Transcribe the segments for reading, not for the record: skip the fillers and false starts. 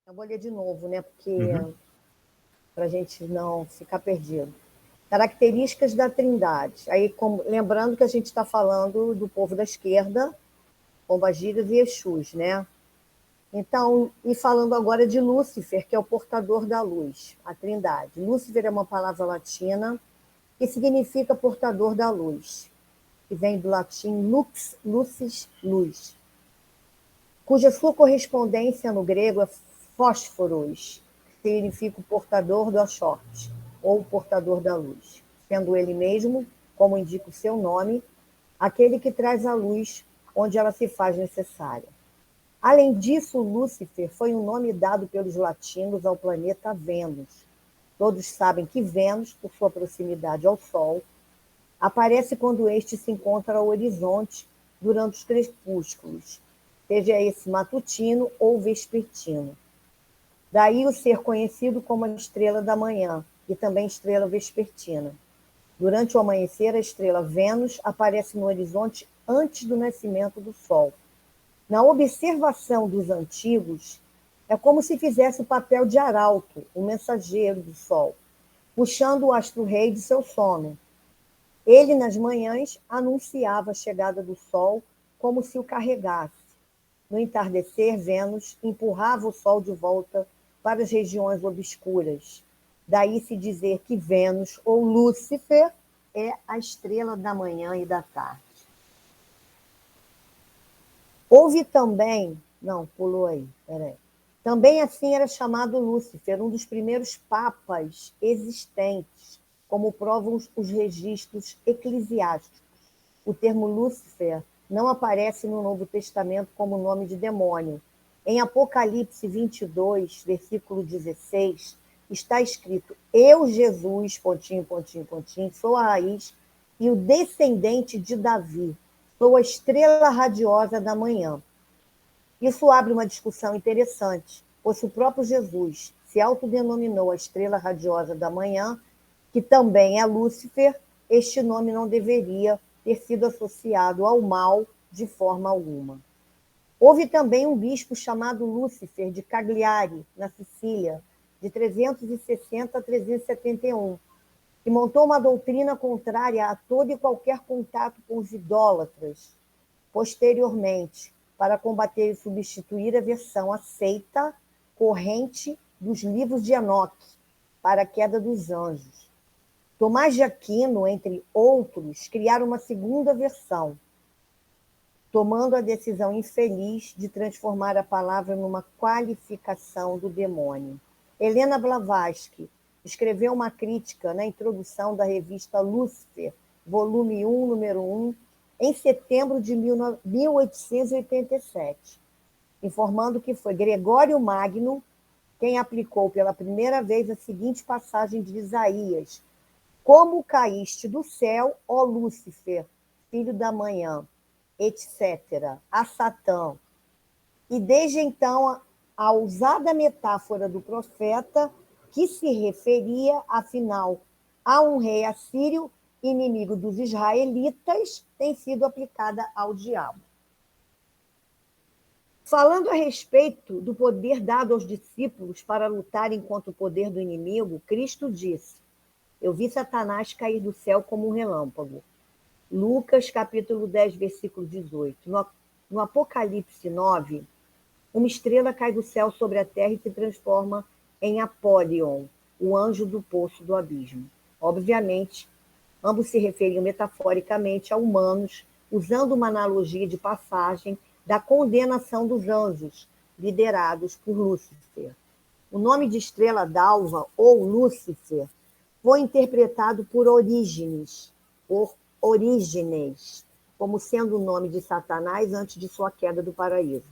Eu vou ler de novo, né? Porque Uhum. para a gente não ficar perdido. Características da Trindade. Aí, lembrando que a gente está falando do povo da esquerda, Pombagiras e Exus, né? Então, e falando agora de Lúcifer, que é o portador da luz, a Trindade. Lúcifer é uma palavra latina que significa portador da luz, que vem do latim lux, lucis, luz, cuja sua correspondência no grego é fósforos, que significa o portador do achorte, ou portador da luz, sendo ele mesmo, como indica o seu nome, aquele que traz a luz onde ela se faz necessária. Além disso, Lúcifer foi um nome dado pelos latinos ao planeta Vênus. Todos sabem que Vênus, por sua proximidade ao Sol, aparece quando este se encontra ao horizonte durante os crepúsculos, seja esse matutino ou vespertino. Daí o ser conhecido como a estrela da manhã e também estrela vespertina. Durante o amanhecer, a estrela Vênus aparece no horizonte antes do nascimento do Sol. Na observação dos antigos, é como se fizesse o papel de arauto, o mensageiro do Sol, puxando o astro-rei de seu sono. Ele, nas manhãs, anunciava a chegada do Sol como se o carregasse. No entardecer, Vênus empurrava o Sol de volta para as regiões obscuras. Daí se dizer que Vênus, ou Lúcifer, é a estrela da manhã e da tarde. Houve também... Não, pulou aí, peraí. Também assim era chamado Lúcifer, um dos primeiros papas existentes, como provam os registros eclesiásticos. O termo Lúcifer não aparece no Novo Testamento como nome de demônio. Em Apocalipse 22, versículo 16, está escrito: Eu, Jesus, pontinho, pontinho, pontinho, sou a raiz e o descendente de Davi, sou a estrela radiosa da manhã. Isso abre uma discussão interessante, pois o próprio Jesus se autodenominou a estrela radiosa da manhã, que também é Lúcifer, este nome não deveria ter sido associado ao mal de forma alguma. Houve também um bispo chamado Lúcifer de Cagliari, na Sicília, de 360 a 371, que montou uma doutrina contrária a todo e qualquer contato com os idólatras. Posteriormente, para combater e substituir a versão aceita, corrente dos livros de Enoque, para a queda dos anjos. Tomás de Aquino, entre outros, criaram uma segunda versão, tomando a decisão infeliz de transformar a palavra numa qualificação do demônio. Helena Blavatsky escreveu uma crítica na introdução da revista Lúcifer, volume 1, número 1, em setembro de 1887, informando que foi Gregório Magno quem aplicou pela primeira vez a seguinte passagem de Isaías: Como caíste do céu, ó Lúcifer, filho da manhã, etc., a Satã. E desde então, a ousada metáfora do profeta, que se referia, afinal, a um rei assírio, inimigo dos israelitas, tem sido aplicada ao diabo. Falando a respeito do poder dado aos discípulos para lutarem contra o poder do inimigo, Cristo disse: Eu vi Satanás cair do céu como um relâmpago. Lucas, capítulo 10, versículo 18. No Apocalipse 9, uma estrela cai do céu sobre a terra e se transforma em Apólion, o anjo do poço do abismo. Obviamente, ambos se referiam metaforicamente a humanos, usando uma analogia de passagem da condenação dos anjos, liderados por Lúcifer. O nome de estrela d'alva, ou Lúcifer, foi interpretado por Orígenes, como sendo o nome de Satanás antes de sua queda do paraíso.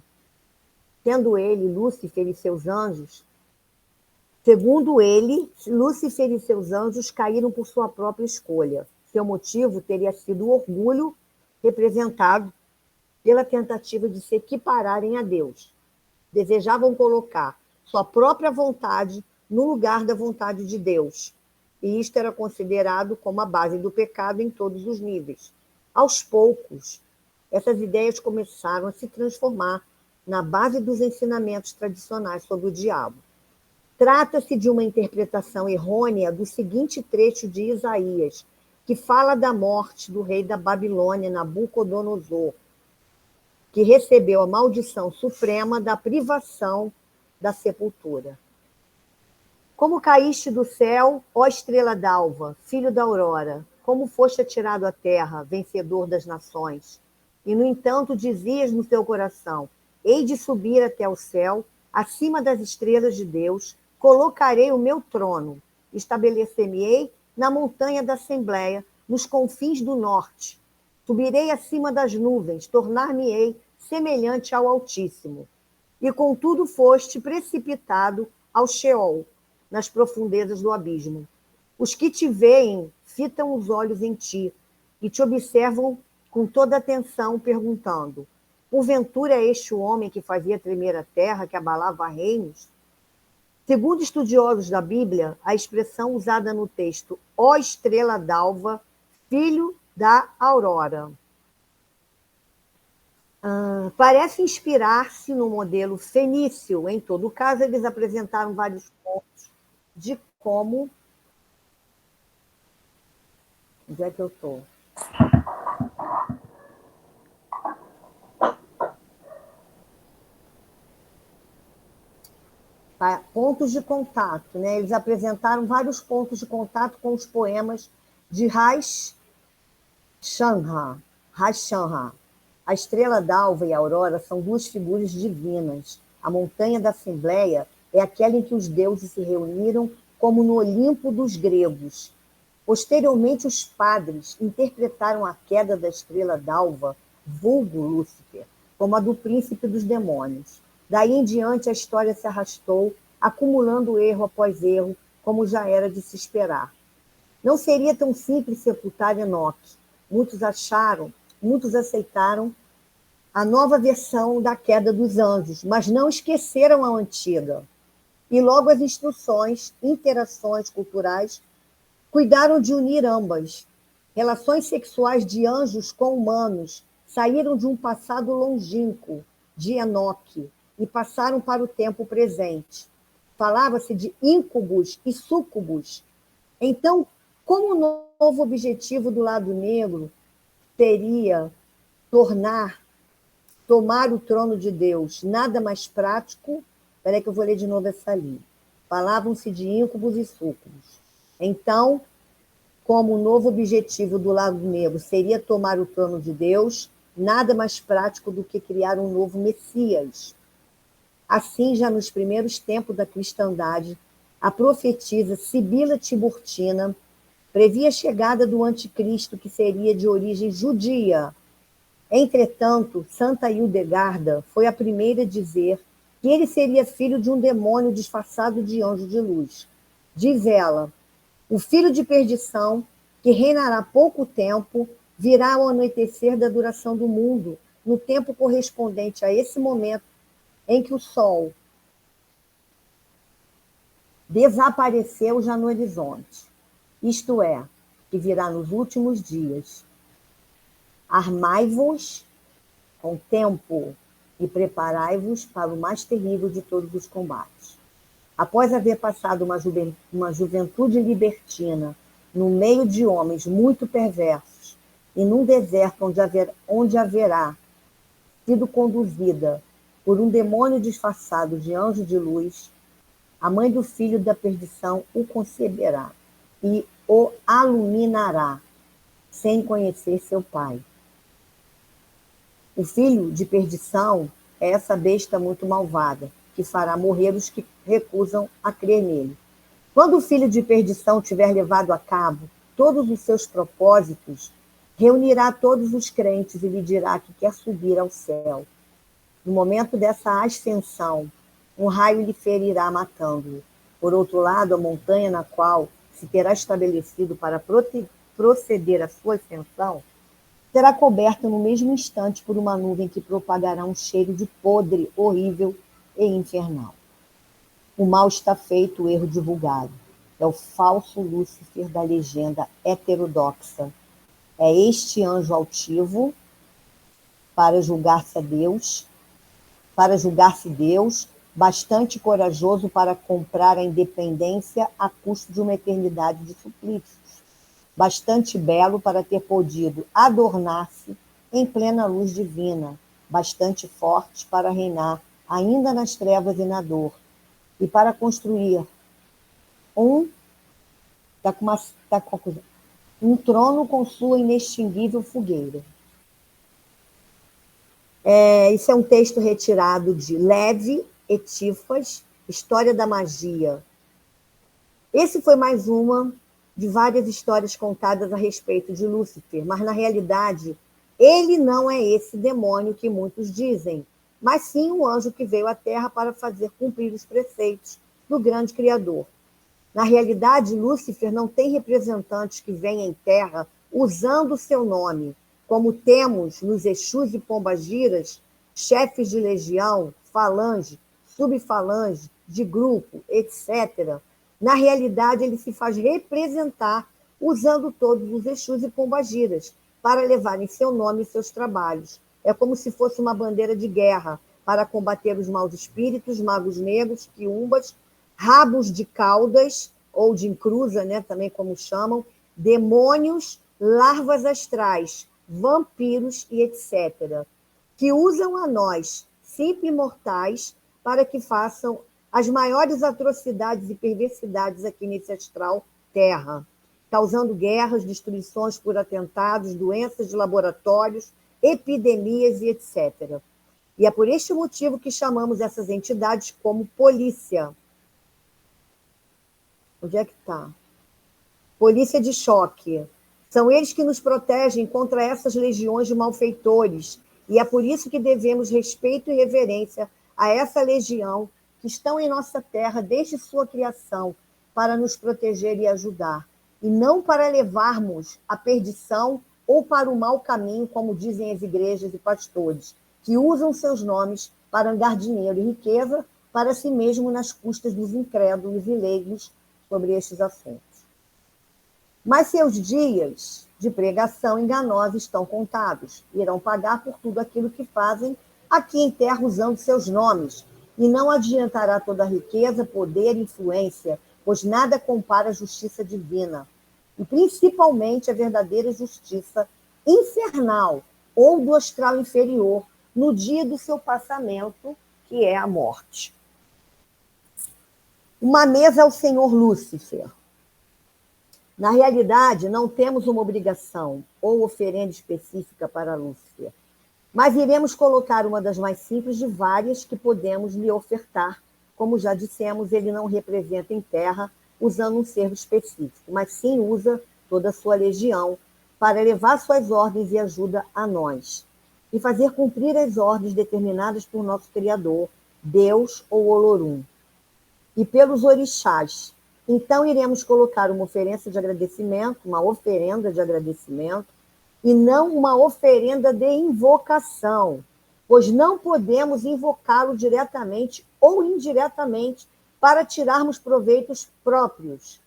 Sendo ele, Lúcifer e seus anjos, segundo ele, Lúcifer e seus anjos caíram por sua própria escolha. Seu motivo teria sido o orgulho, representado pela tentativa de se equipararem a Deus. Desejavam colocar sua própria vontade no lugar da vontade de Deus. E isto era considerado como a base do pecado em todos os níveis. Aos poucos, essas ideias começaram a se transformar na base dos ensinamentos tradicionais sobre o diabo. Trata-se de uma interpretação errônea do seguinte trecho de Isaías, que fala da morte do rei da Babilônia, Nabucodonosor, que recebeu a maldição suprema da privação da sepultura. Como caíste do céu, ó estrela d'alva, filho da aurora, como foste atirado à terra, vencedor das nações. E, no entanto, dizias no teu coração, hei de subir até o céu, acima das estrelas de Deus, colocarei o meu trono, estabelecer-me-ei na montanha da Assembleia, nos confins do norte. Subirei acima das nuvens, tornar-me-ei semelhante ao Altíssimo. E contudo foste precipitado ao Sheol, nas profundezas do abismo. Os que te veem fitam os olhos em ti e te observam com toda atenção, perguntando: porventura é este o homem que fazia tremer a terra, que abalava reinos? Segundo estudiosos da Bíblia, a expressão usada no texto, ó estrela d'alva, filho da aurora, parece inspirar-se no modelo fenício. Em todo caso, eles apresentaram vários pontos de como... Onde é que eu estou? Pontos de contato, né? Eles apresentaram vários pontos de contato com os poemas de Harshanha. A estrela d'alva e a aurora são duas figuras divinas. A montanha da Assembleia é aquela em que os deuses se reuniram, como no Olimpo dos gregos. Posteriormente, os padres interpretaram a queda da estrela d'alva, vulgo Lúcifer, como a do príncipe dos demônios. Daí em diante, a história se arrastou, acumulando erro após erro, como já era de se esperar. Não seria tão simples sepultar Enoque. Muitos aceitaram a nova versão da queda dos anjos, mas não esqueceram a antiga. E logo as interações culturais, cuidaram de unir ambas. Relações sexuais de anjos com humanos saíram de um passado longínquo, de Enoque, e passaram para o tempo presente. Falava-se de íncubos e súcubos. Então, como o novo objetivo do lado negro seria tomar o trono de Deus, nada mais prático... Espera que eu vou ler de novo essa linha. Falavam-se de íncubos e súcubos. Então, como o novo objetivo do lado negro seria tomar o trono de Deus, nada mais prático do que criar um novo Messias. Assim, já nos primeiros tempos da cristandade, a profetisa Sibila Tiburtina previa a chegada do anticristo, que seria de origem judia. Entretanto, Santa Hildegarda foi a primeira a dizer que ele seria filho de um demônio disfarçado de anjo de luz. Diz ela: o filho de perdição, que reinará pouco tempo, virá ao anoitecer da duração do mundo, no tempo correspondente a esse momento em que o sol desapareceu já no horizonte. Isto é, que virá nos últimos dias. Armai-vos com tempo e preparai-vos para o mais terrível de todos os combates. Após haver passado uma juventude libertina no meio de homens muito perversos e num deserto onde haverá sido conduzida por um demônio disfarçado de anjo de luz, a mãe do filho da perdição o conceberá e o iluminará, sem conhecer seu pai. O filho de perdição é essa besta muito malvada, que fará morrer os que recusam a crer nele. Quando o filho de perdição tiver levado a cabo todos os seus propósitos, reunirá todos os crentes e lhe dirá que quer subir ao céu. No momento dessa ascensão, um raio lhe ferirá, matando-o. Por outro lado, a montanha na qual se terá estabelecido para proceder à sua ascensão será coberta no mesmo instante por uma nuvem que propagará um cheiro de podre, horrível e infernal. O mal está feito, o erro divulgado. É o falso Lúcifer da legenda heterodoxa. É este anjo altivo para julgar-se a Deus, para julgar-se Deus, bastante corajoso para comprar a independência a custo de uma eternidade de suplícios, bastante belo para ter podido adornar-se em plena luz divina, bastante forte para reinar ainda nas trevas e na dor, e para construir um, um trono com sua inextinguível fogueira. Isso é um texto retirado de Levi Etifas, História da Magia. Esse foi mais uma de várias histórias contadas a respeito de Lúcifer, mas, na realidade, ele não é esse demônio que muitos dizem, mas sim um anjo que veio à Terra para fazer cumprir os preceitos do grande Criador. Na realidade, Lúcifer não tem representantes que vêm em Terra usando o seu nome, como temos nos Exus e Pombagiras, chefes de legião, falange, subfalange, de grupo, etc. Na realidade, ele se faz representar usando todos os Exus e Pombagiras para levarem seu nome e seus trabalhos. É como se fosse uma bandeira de guerra para combater os maus espíritos, magos negros, quiumbas, rabos de caudas, ou de encruza, né, também como chamam, demônios, larvas astrais, vampiros e etc., que usam a nós, simples mortais, para que façam as maiores atrocidades e perversidades aqui nesse astral Terra, causando guerras, destruições por atentados, doenças de laboratórios, epidemias e etc. E é por este motivo que chamamos essas entidades como polícia. Onde é que está? Polícia de choque. São eles que nos protegem contra essas legiões de malfeitores. E é por isso que devemos respeito e reverência a essa legião que estão em nossa terra desde sua criação para nos proteger e ajudar. E não para levarmos à perdição ou para o mau caminho, como dizem as igrejas e pastores, que usam seus nomes para angariar dinheiro e riqueza para si mesmo nas custas dos incrédulos e leigos sobre estes assuntos. Mas seus dias de pregação enganosa estão contados. Irão pagar por tudo aquilo que fazem aqui em terra usando seus nomes. E não adiantará toda a riqueza, poder e influência, pois nada compara a justiça divina. E principalmente a verdadeira justiça infernal ou do astral inferior no dia do seu passamento, que é a morte. Uma mesa ao senhor Lúcifer. Na realidade, não temos uma obrigação ou oferenda específica para Lúcifer, mas iremos colocar uma das mais simples de várias que podemos lhe ofertar. Como já dissemos, ele não representa em terra usando um servo específico, mas sim usa toda a sua legião para levar suas ordens e ajuda a nós, e fazer cumprir as ordens determinadas por nosso Criador, Deus ou Olorum, e pelos orixás. Então, iremos colocar uma oferenda de agradecimento, e não uma oferenda de invocação, pois não podemos invocá-lo diretamente ou indiretamente para tirarmos proveitos próprios,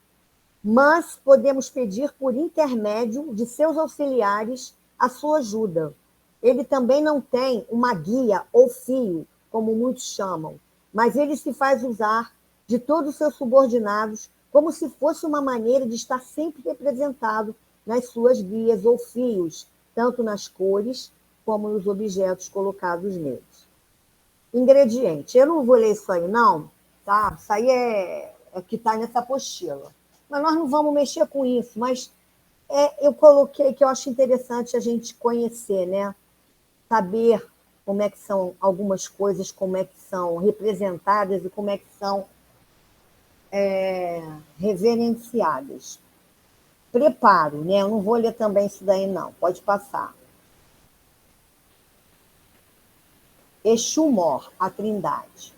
mas podemos pedir por intermédio de seus auxiliares a sua ajuda. Ele também não tem uma guia ou fio, como muitos chamam, mas ele se faz usar de todos os seus subordinados como se fosse uma maneira de estar sempre representado nas suas guias ou fios, tanto nas cores como nos objetos colocados neles. Ingrediente. Eu não vou ler isso aí, não, tá? Isso aí é que está nessa apostila. Mas nós não vamos mexer com isso, mas eu coloquei que eu acho interessante a gente conhecer, né? Saber como é que são algumas coisas, como é que são representadas e como é que são reverenciadas. Preparo, né? Eu não vou ler também isso daí, não. Pode passar. Exu-Mor, a Trindade.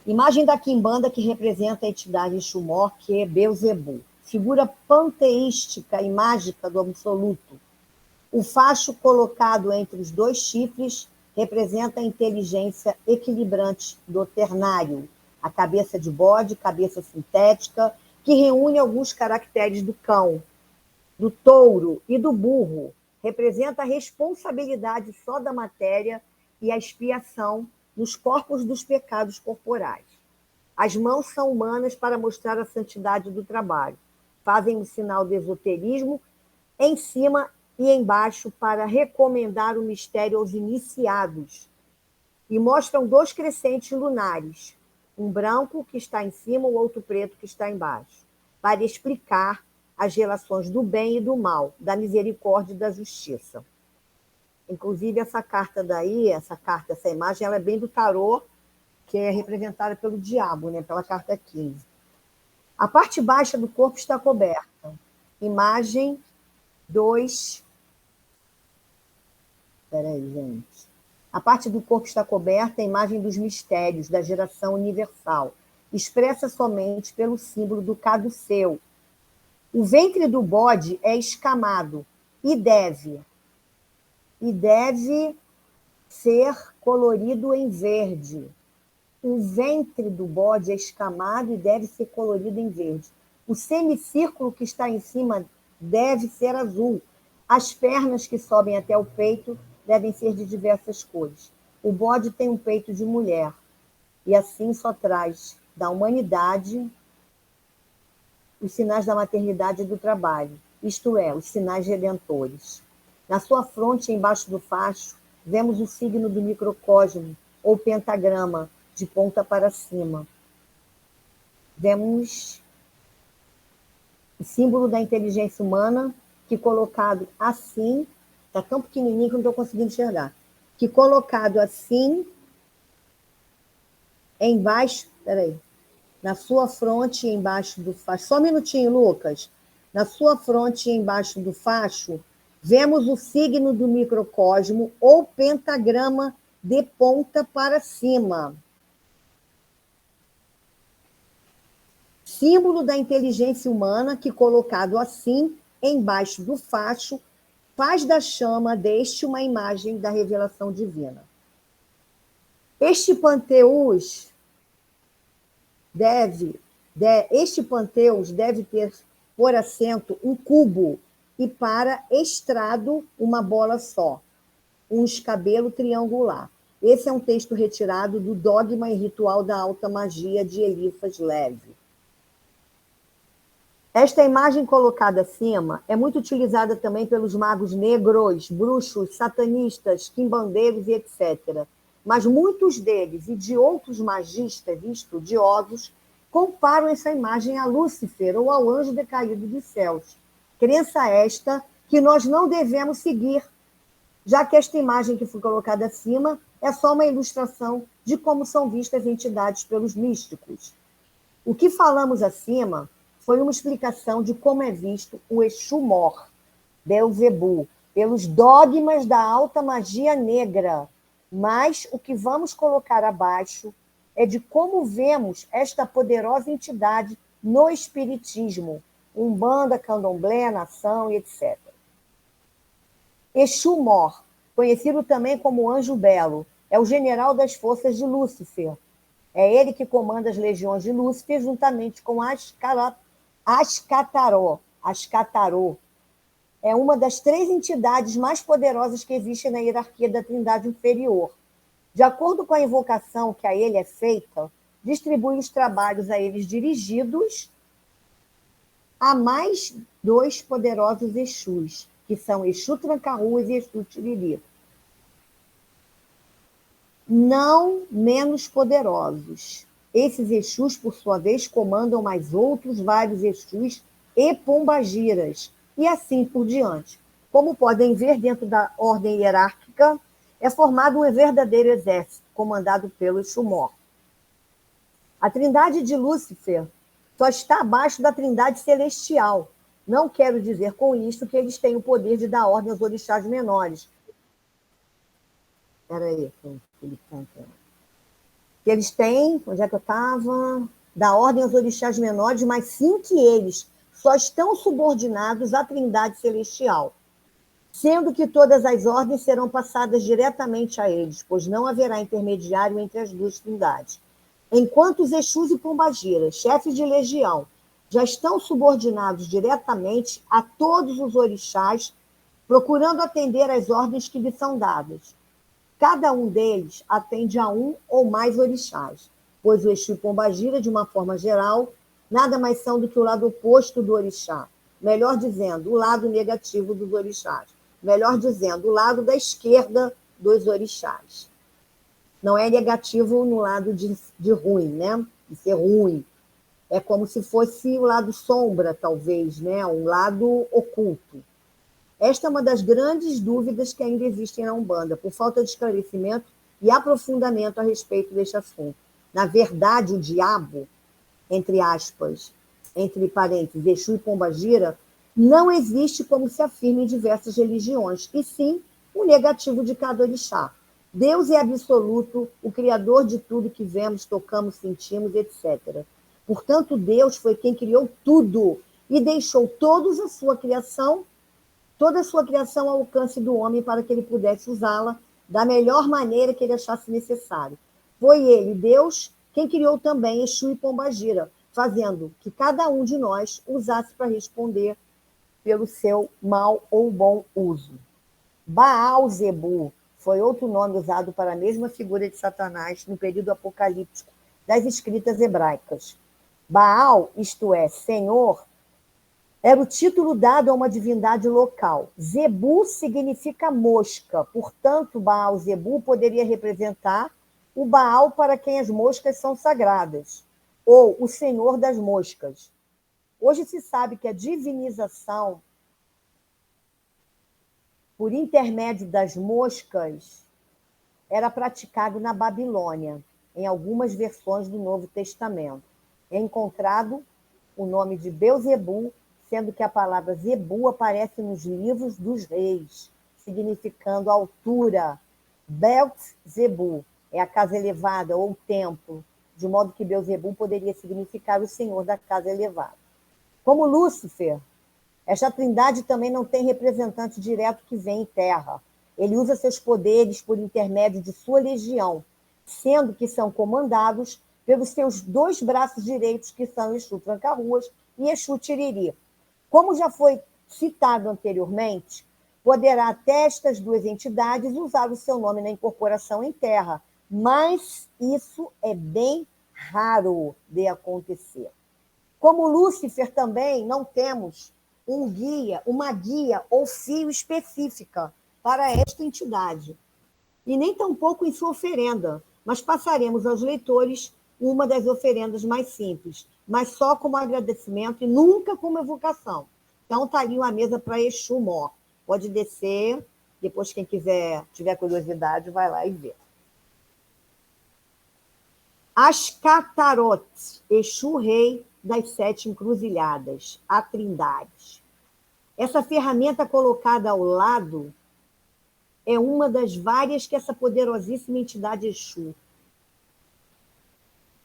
Imagem da quimbanda que representa a entidade Exu-Mor, que é Beuzebu. Figura panteística e mágica do absoluto. O facho colocado entre os dois chifres representa a inteligência equilibrante do ternário, a cabeça de bode, cabeça sintética, que reúne alguns caracteres do cão, do touro e do burro. Representa a responsabilidade só da matéria e a expiação nos corpos dos pecados corporais. As mãos são humanas para mostrar a santidade do trabalho. Fazem o sinal do esoterismo em cima e embaixo para recomendar o mistério aos iniciados. E mostram 2 crescentes lunares, um branco que está em cima, o outro preto que está embaixo, para explicar as relações do bem e do mal, da misericórdia e da justiça. Inclusive, essa carta daí, essa imagem, ela é bem do tarô, que é representada pelo diabo, né? Pela carta 15. A parte baixa do corpo está coberta. Imagem 2. Espera aí, gente. A parte do corpo está coberta, a imagem dos mistérios da geração universal, expressa somente pelo símbolo do caduceu. O ventre do bode é escamado e deve ser colorido em verde. O ventre do bode é escamado e deve ser colorido em verde. O semicírculo que está em cima deve ser azul. As pernas que sobem até o peito devem ser de diversas cores. O bode tem um peito de mulher, e assim só traz da humanidade os sinais da maternidade e do trabalho, isto é, os sinais redentores. Na sua fronte, embaixo do facho, vemos o signo do microcosmo, ou pentagrama, de ponta para cima. Vemos o símbolo da inteligência humana, que colocado assim, está tão pequenininho que não estou conseguindo enxergar, que colocado assim, embaixo, peraí, na sua fronte e embaixo do facho, só um minutinho, Lucas, na sua fronte e embaixo do facho, vemos o signo do microcosmo ou pentagrama de ponta para cima. Símbolo da inteligência humana que, colocado assim, embaixo do facho, faz da chama deste uma imagem da revelação divina. Este panteus deve ter por assento um cubo e para estrado uma bola só, um escabelo triangular. Esse é um texto retirado do Dogma e Ritual da Alta Magia de Eliphas Levi. Esta imagem colocada acima é muito utilizada também pelos magos negros, bruxos, satanistas, quimbandeiros e etc. Mas muitos deles e de outros magistas e estudiosos comparam essa imagem a Lúcifer ou ao anjo decaído dos céus. Crença esta que nós não devemos seguir, já que esta imagem que foi colocada acima é só uma ilustração de como são vistas entidades pelos místicos. O que falamos acima foi uma explicação de como é visto o Exu Mor, Belzebu, pelos dogmas da alta magia negra. Mas o que vamos colocar abaixo é de como vemos esta poderosa entidade no espiritismo, Umbanda, Candomblé, Nação e etc. Exu Mor, conhecido também como Anjo Belo, é o general das forças de Lúcifer. É ele que comanda as legiões de Lúcifer juntamente com Ascataró. É uma das 3 entidades mais poderosas que existem na hierarquia da Trindade inferior. De acordo com a invocação que a ele é feita, distribui os trabalhos a eles dirigidos a mais 2 poderosos Exus, que são Exu Tranca-Ruas e Exu Tiririca. Não menos poderosos. Esses Exus, por sua vez, comandam mais outros vários Exus e pombagiras, e assim por diante. Como podem ver, dentro da ordem hierárquica, é formado um verdadeiro exército, comandado pelo Exu Mor. A trindade de Lúcifer só está abaixo da trindade celestial. Não quero dizer com isso que eles têm o poder de dar ordem aos orixás menores. Espera aí, que eles têm, onde é que eu estava? Da ordem aos orixás menores, mas sim que eles só estão subordinados à trindade celestial, sendo que todas as ordens serão passadas diretamente a eles, pois não haverá intermediário entre as 2 trindades. Enquanto os Exus e Pombagiras, chefes de legião, já estão subordinados diretamente a todos os orixás, procurando atender às ordens que lhes são dadas. Cada um deles atende a um ou mais orixás, pois o Exu e Pombagira, de uma forma geral, nada mais são do que o lado oposto do orixá. Melhor dizendo, o lado negativo dos orixás. Melhor dizendo, o lado da esquerda dos orixás. Não é negativo no lado de ruim, né? De ser ruim. É como se fosse o lado sombra, talvez, né? Um lado oculto. Esta é uma das grandes dúvidas que ainda existem na Umbanda, por falta de esclarecimento e aprofundamento a respeito deste assunto. Na verdade, o diabo, entre aspas, entre parênteses, Exu e Pombagira, não existe como se afirma em diversas religiões, e sim o negativo de cada orixá. Deus é absoluto, o criador de tudo que vemos, tocamos, sentimos, etc. Portanto, Deus foi quem criou tudo e deixou toda a sua criação ao alcance do homem para que ele pudesse usá-la da melhor maneira que ele achasse necessário. Foi ele, Deus, quem criou também Exu e Pombagira, fazendo que cada um de nós usasse para responder pelo seu mal ou bom uso. Baal-Zebu foi outro nome usado para a mesma figura de Satanás no período apocalíptico das escritas hebraicas. Baal, isto é, Senhor, era o título dado a uma divindade local. Zebu significa mosca, portanto, Baal-Zebu poderia representar o Baal para quem as moscas são sagradas, ou o senhor das moscas. Hoje se sabe que a divinização por intermédio das moscas era praticado na Babilônia, em algumas versões do Novo Testamento. É encontrado o nome de Beuzebu, sendo que a palavra Zebu aparece nos livros dos reis, significando altura. Belt-Zebu é a casa elevada ou templo, de modo que Beuzebu poderia significar o senhor da casa elevada. Como Lúcifer, esta trindade também não tem representante direto que vem em terra. Ele usa seus poderes por intermédio de sua legião, sendo que são comandados pelos seus dois braços direitos, que são Exu Tranca-Ruas e Exu Tiriri. Como já foi citado anteriormente, poderá até estas duas entidades usar o seu nome na incorporação em terra, mas isso é bem raro de acontecer. Como Lúcifer também não temos uma guia ou fio específica para esta entidade, e nem tampouco em sua oferenda, mas passaremos aos leitores uma das oferendas mais simples, mas só como agradecimento e nunca como evocação. Então, está ali uma mesa para Exu Mó. Pode descer, depois quem tiver curiosidade, vai lá e vê. Ashkatarot, Exu Rei das Sete Encruzilhadas, a Trindade. Essa ferramenta colocada ao lado é uma das várias que essa poderosíssima entidade Exu.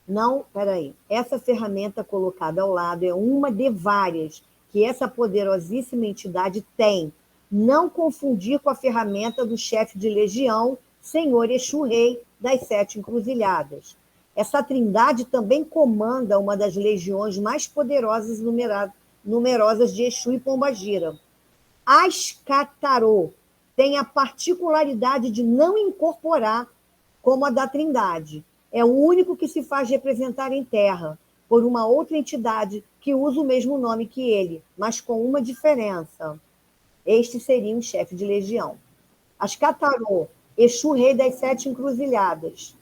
Não, peraí. Essa ferramenta colocada ao lado é uma de várias que essa poderosíssima entidade tem. Não confundir com a ferramenta do chefe de legião, Senhor Exu Rei das Sete Encruzilhadas. Essa trindade também comanda uma das legiões mais poderosas e numerosas de Exu e Pombagira. Ashkatarô tem a particularidade de não incorporar como a da Trindade. É o único que se faz representar em terra por uma outra entidade que usa o mesmo nome que ele, mas com uma diferença. Este seria um chefe de legião. Ashkatarô, Exu Rei das Sete Encruzilhadas.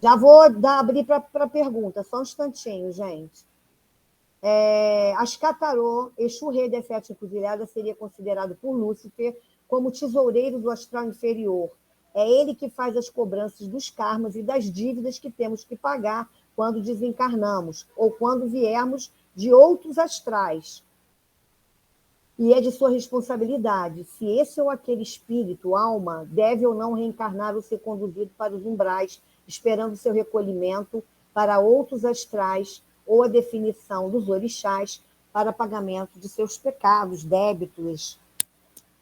Já vou abrir para pergunta, só um instantinho, gente. Ashkatarô, Exu Rei das Sete Encruzilhadas, seria considerado por Lúcifer como tesoureiro do astral inferior. É ele que faz as cobranças dos karmas e das dívidas que temos que pagar quando desencarnamos ou quando viermos de outros astrais. E é de sua responsabilidade se esse ou aquele espírito, alma, deve ou não reencarnar ou ser conduzido para os umbrais, esperando seu recolhimento para outros astrais ou a definição dos orixás para pagamento de seus pecados, débitos,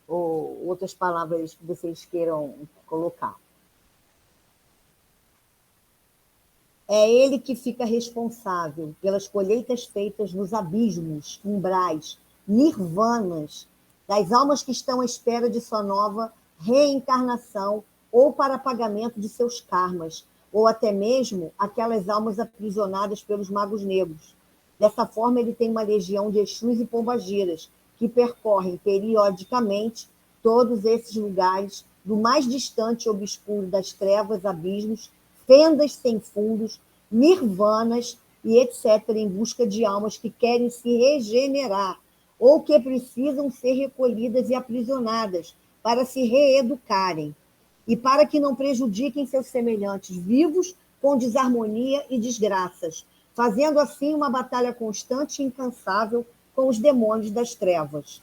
ou outras palavras que vocês queiram colocar. É ele que fica responsável pelas colheitas feitas nos abismos, umbrais, nirvanas, das almas que estão à espera de sua nova reencarnação ou para pagamento de seus karmas, ou até mesmo aquelas almas aprisionadas pelos magos negros. Dessa forma, ele tem uma legião de Exus e pombagiras, que percorrem periodicamente todos esses lugares, do mais distante e obscuro das trevas, abismos, fendas sem fundos, nirvanas e etc., em busca de almas que querem se regenerar ou que precisam ser recolhidas e aprisionadas para se reeducarem e para que não prejudiquem seus semelhantes vivos com desarmonia e desgraças, fazendo assim uma batalha constante e incansável com os demônios das trevas.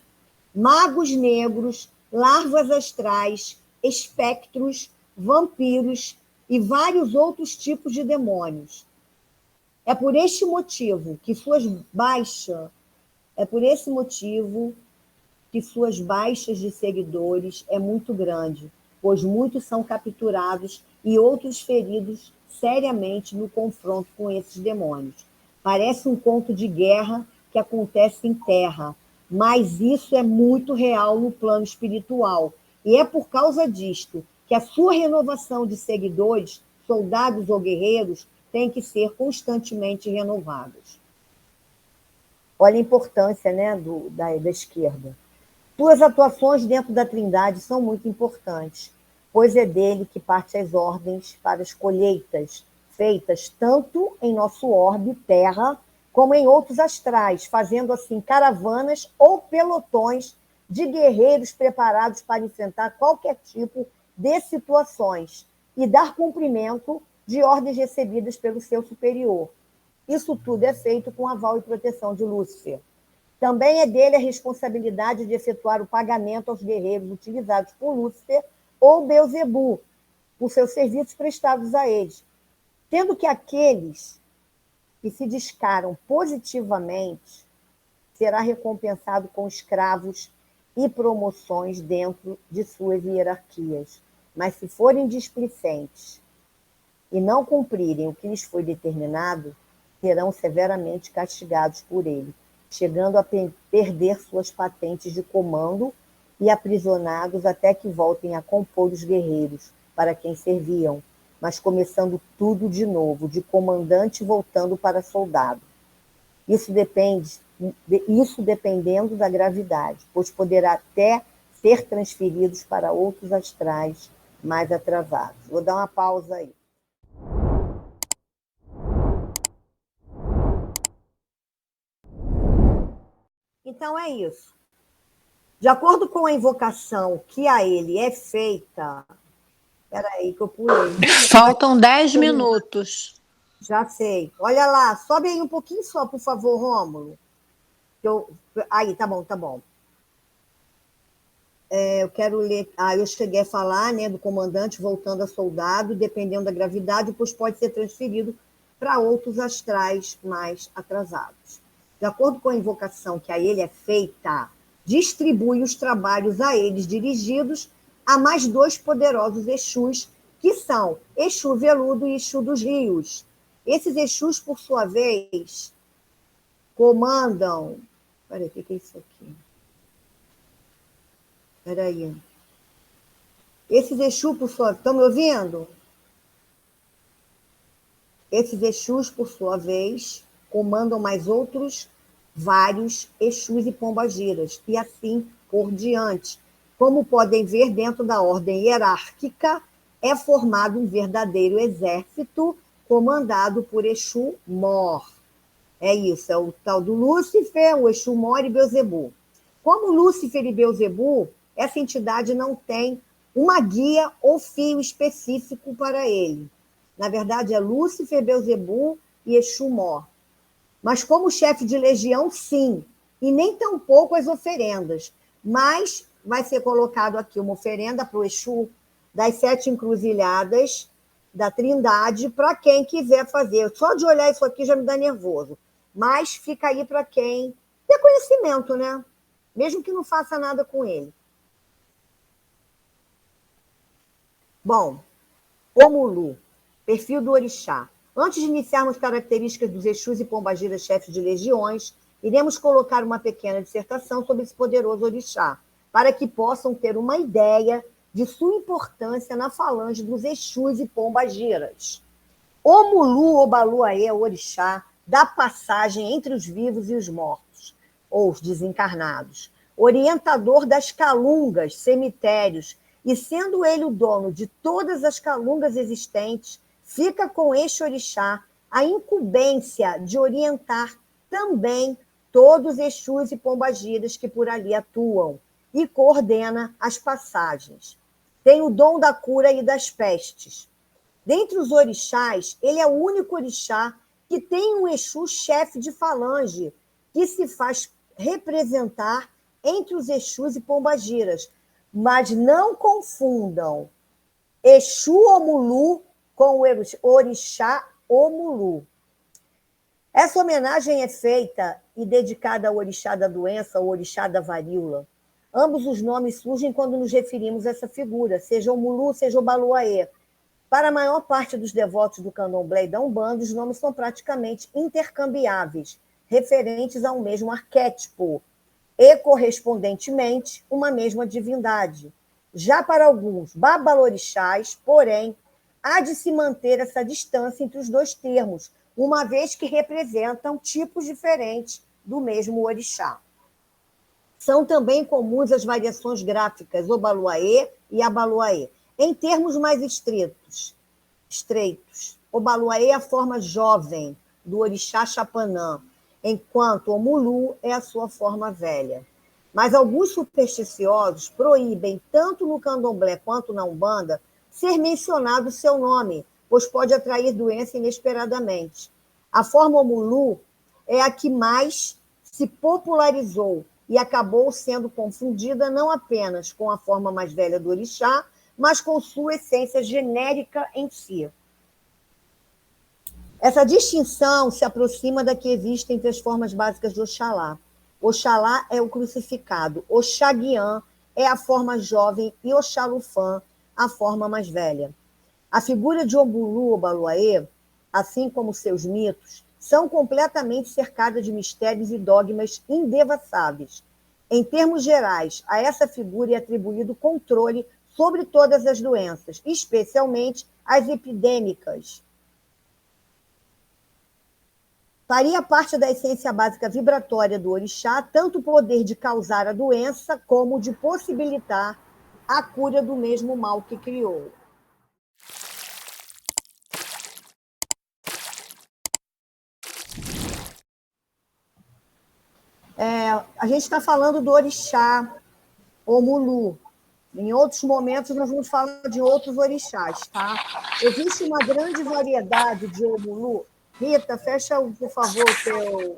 Magos negros, larvas astrais, espectros, vampiros e vários outros tipos de demônios. É por esse motivo que suas baixas de seguidores é muito grande, pois muitos são capturados e outros feridos seriamente no confronto com esses demônios. Parece um conto de guerra que acontece em terra, mas isso é muito real no plano espiritual. E é por causa disto que a sua renovação de seguidores, soldados ou guerreiros, tem que ser constantemente renovados. Olha a importância, né, da esquerda. Suas atuações dentro da Trindade são muito importantes, pois é dele que parte as ordens para as colheitas, feitas tanto em nosso orbe, terra, como em outros astrais, fazendo assim caravanas ou pelotões de guerreiros preparados para enfrentar qualquer tipo de situações e dar cumprimento de ordens recebidas pelo seu superior. Isso tudo é feito com aval e proteção de Lúcifer. Também é dele a responsabilidade de efetuar o pagamento aos guerreiros utilizados por Lúcifer ou Beelzebu, por seus serviços prestados a eles, sendo que aqueles que se descaram positivamente será recompensado com escravos e promoções dentro de suas hierarquias. Mas se forem displicentes e não cumprirem o que lhes foi determinado, serão severamente castigados por ele, chegando a perder suas patentes de comando e aprisionados até que voltem a compor os guerreiros para quem serviam, mas começando tudo de novo, de comandante voltando para soldado. Isso dependendo da gravidade, pois poderá até ser transferidos para outros astrais mais atrasados. Vou dar uma pausa aí. Então é isso. De acordo com a invocação que a ele é feita... Espera aí que eu pulei. Faltam 10 minutos. Já sei. Olha lá, sobe aí um pouquinho só, por favor, Rômulo. Aí, tá bom, tá bom. Eu quero ler... eu cheguei a falar, né, do comandante voltando a soldado, dependendo da gravidade, pois pode ser transferido para outros astrais mais atrasados. De acordo com a invocação que a ele é feita, distribui os trabalhos a eles dirigidos a mais dois poderosos Exus, que são Exu Veludo e Exu dos Rios. Esses Exus, por sua vez, comandam... Peraí, o que é isso aqui? Peraí. Esses Exus, por sua... Estão me ouvindo? Esses Exus, por sua vez, comandam mais outros vários Exus e pombagiras, e assim por diante. Como podem ver, dentro da ordem hierárquica, é formado um verdadeiro exército comandado por Exu Mor. É isso, é o tal do Lúcifer, o Exu Mor e Beelzebu. Como Lúcifer e Beelzebu, essa entidade não tem uma guia ou fio específico para ele. Na verdade, é Lúcifer, Beelzebu e Exu Mor. Mas como chefe de legião, sim, e nem tampouco as oferendas. Mas vai ser colocado aqui uma oferenda para o Exu das 7 encruzilhadas da Trindade, para quem quiser fazer. Só de olhar isso aqui já me dá nervoso. Mas fica aí para quem tem conhecimento, né? Mesmo que não faça nada com ele. Bom, Omulu, perfil do orixá. Antes de iniciarmos características dos Exus e pombagiras chefes de legiões, iremos colocar uma pequena dissertação sobre esse poderoso orixá, para que possam ter uma ideia de sua importância na falange dos Exus e Pombagiras. Omulu Obaluaê é o orixá da passagem entre os vivos e os mortos, ou os desencarnados, orientador das calungas, cemitérios, e sendo ele o dono de todas as calungas existentes, fica com este orixá a incumbência de orientar também todos os Exus e Pombagiras que por ali atuam, e coordena as passagens. Tem o dom da cura e das pestes. Dentre os orixás, ele é o único orixá que tem um Exu chefe de falange, que se faz representar entre os Exus e Pombagiras. Mas não confundam Exu Omulu com o orixá Omulu. Essa homenagem é feita e dedicada ao orixá da doença, ao orixá da varíola. Ambos os nomes surgem quando nos referimos a essa figura, seja Omulu, seja Obaluaê. Para a maior parte dos devotos do candomblé e da Umbanda, os nomes são praticamente intercambiáveis, referentes a um mesmo arquétipo e, correspondentemente, uma mesma divindade. Já para alguns babalorixás, porém, há de se manter essa distância entre os dois termos, uma vez que representam tipos diferentes do mesmo orixá. São também comuns as variações gráficas Obaluaê e Abaluaê. Em termos mais estreitos, Obaluaê é a forma jovem do orixá Chapanã, enquanto Omulu é a sua forma velha. Mas alguns supersticiosos proíbem, tanto no candomblé quanto na Umbanda, ser mencionado seu nome, pois pode atrair doença inesperadamente. A forma Omulu é a que mais se popularizou e acabou sendo confundida não apenas com a forma mais velha do orixá, mas com sua essência genérica em si. Essa distinção se aproxima da que existe entre as formas básicas de Oxalá. Oxalá é o crucificado, Oxaguian é a forma jovem e Oxalufã a forma mais velha. A figura de Omulu Obaluaê, assim como seus mitos, são completamente cercadas de mistérios e dogmas indevassáveis. Em termos gerais, a essa figura é atribuído controle sobre todas as doenças, especialmente as epidêmicas. Faria parte da essência básica vibratória do orixá tanto o poder de causar a doença como de possibilitar a cura do mesmo mal que criou. A gente está falando do orixá Omulu. Em outros momentos, nós vamos falar de outros orixás, tá? Existe uma grande variedade de Omulu. Rita, fecha, por favor, o teu...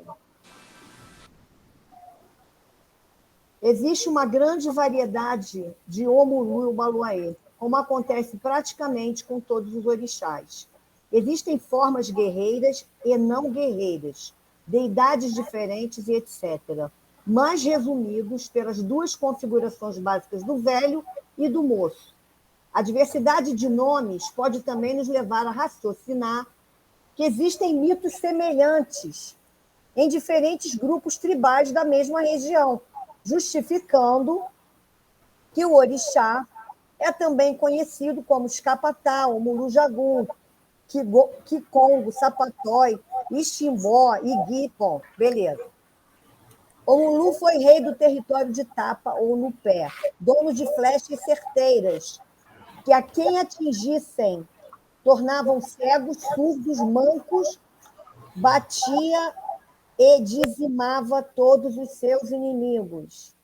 Existe uma grande variedade de Omulu e Obaluaê, como acontece praticamente com todos os orixás. Existem formas guerreiras e não guerreiras, deidades diferentes e etc., mas resumidos pelas duas configurações básicas do velho e do moço. A diversidade de nomes pode também nos levar a raciocinar que existem mitos semelhantes em diferentes grupos tribais da mesma região, justificando que o orixá é também conhecido como Escapatá, Omulu Jagum, Kikongo, Sapatói, Iximbó, Igui, beleza. Omulu foi rei do território de Tapa ou no pé, dono de flechas certeiras, que a quem atingissem tornavam cegos, surdos, mancos, batia e dizimava todos os seus inimigos.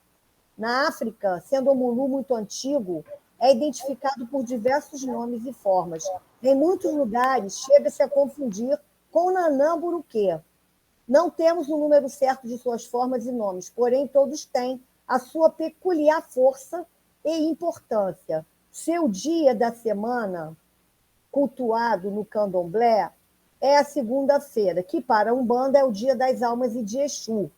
Na África, sendo Omulu muito antigo, é identificado por diversos nomes e formas. Em muitos lugares, chega-se a confundir com Nanã-Buruquê. Não temos o número certo de suas formas e nomes, porém todos têm a sua peculiar força e importância. Seu dia da semana, cultuado no candomblé, é a segunda-feira, que para a Umbanda é o dia das almas e de Exu.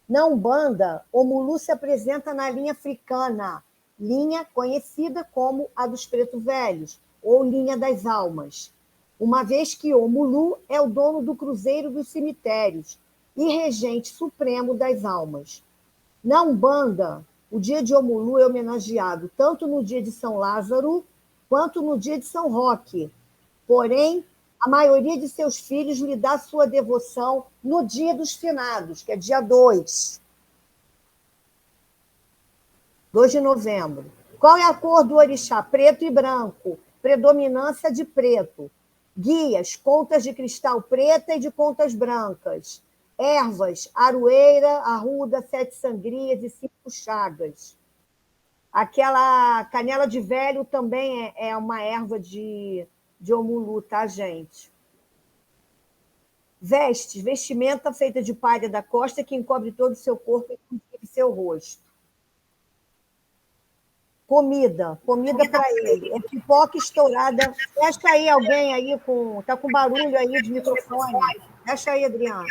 Na Umbanda, Omulu se apresenta na linha africana, linha conhecida como a dos pretos velhos, ou linha das almas, uma vez que Omulu é o dono do cruzeiro dos cemitérios e regente supremo das almas. Na Umbanda, O dia de Omulu é homenageado tanto no dia de São Lázaro quanto no dia de São Roque. Porém, a maioria de seus filhos lhe dá sua devoção no dia dos finados, que é dia 2 de novembro. Qual é a cor do orixá? Preto e branco. Predominância de preto. Guias, contas de cristal preta e de contas brancas. Ervas, aroeira, arruda, 7 sangrias e 5 chagas. Aquela canela de velho também é uma erva de Omulu, tá, gente? Vestes, vestimenta feita de palha da costa que encobre todo o seu corpo, inclusive seu rosto. Comida para ele. É pipoca estourada. Fecha aí alguém aí com. Tá com barulho aí de microfone. Fecha aí, Adriana.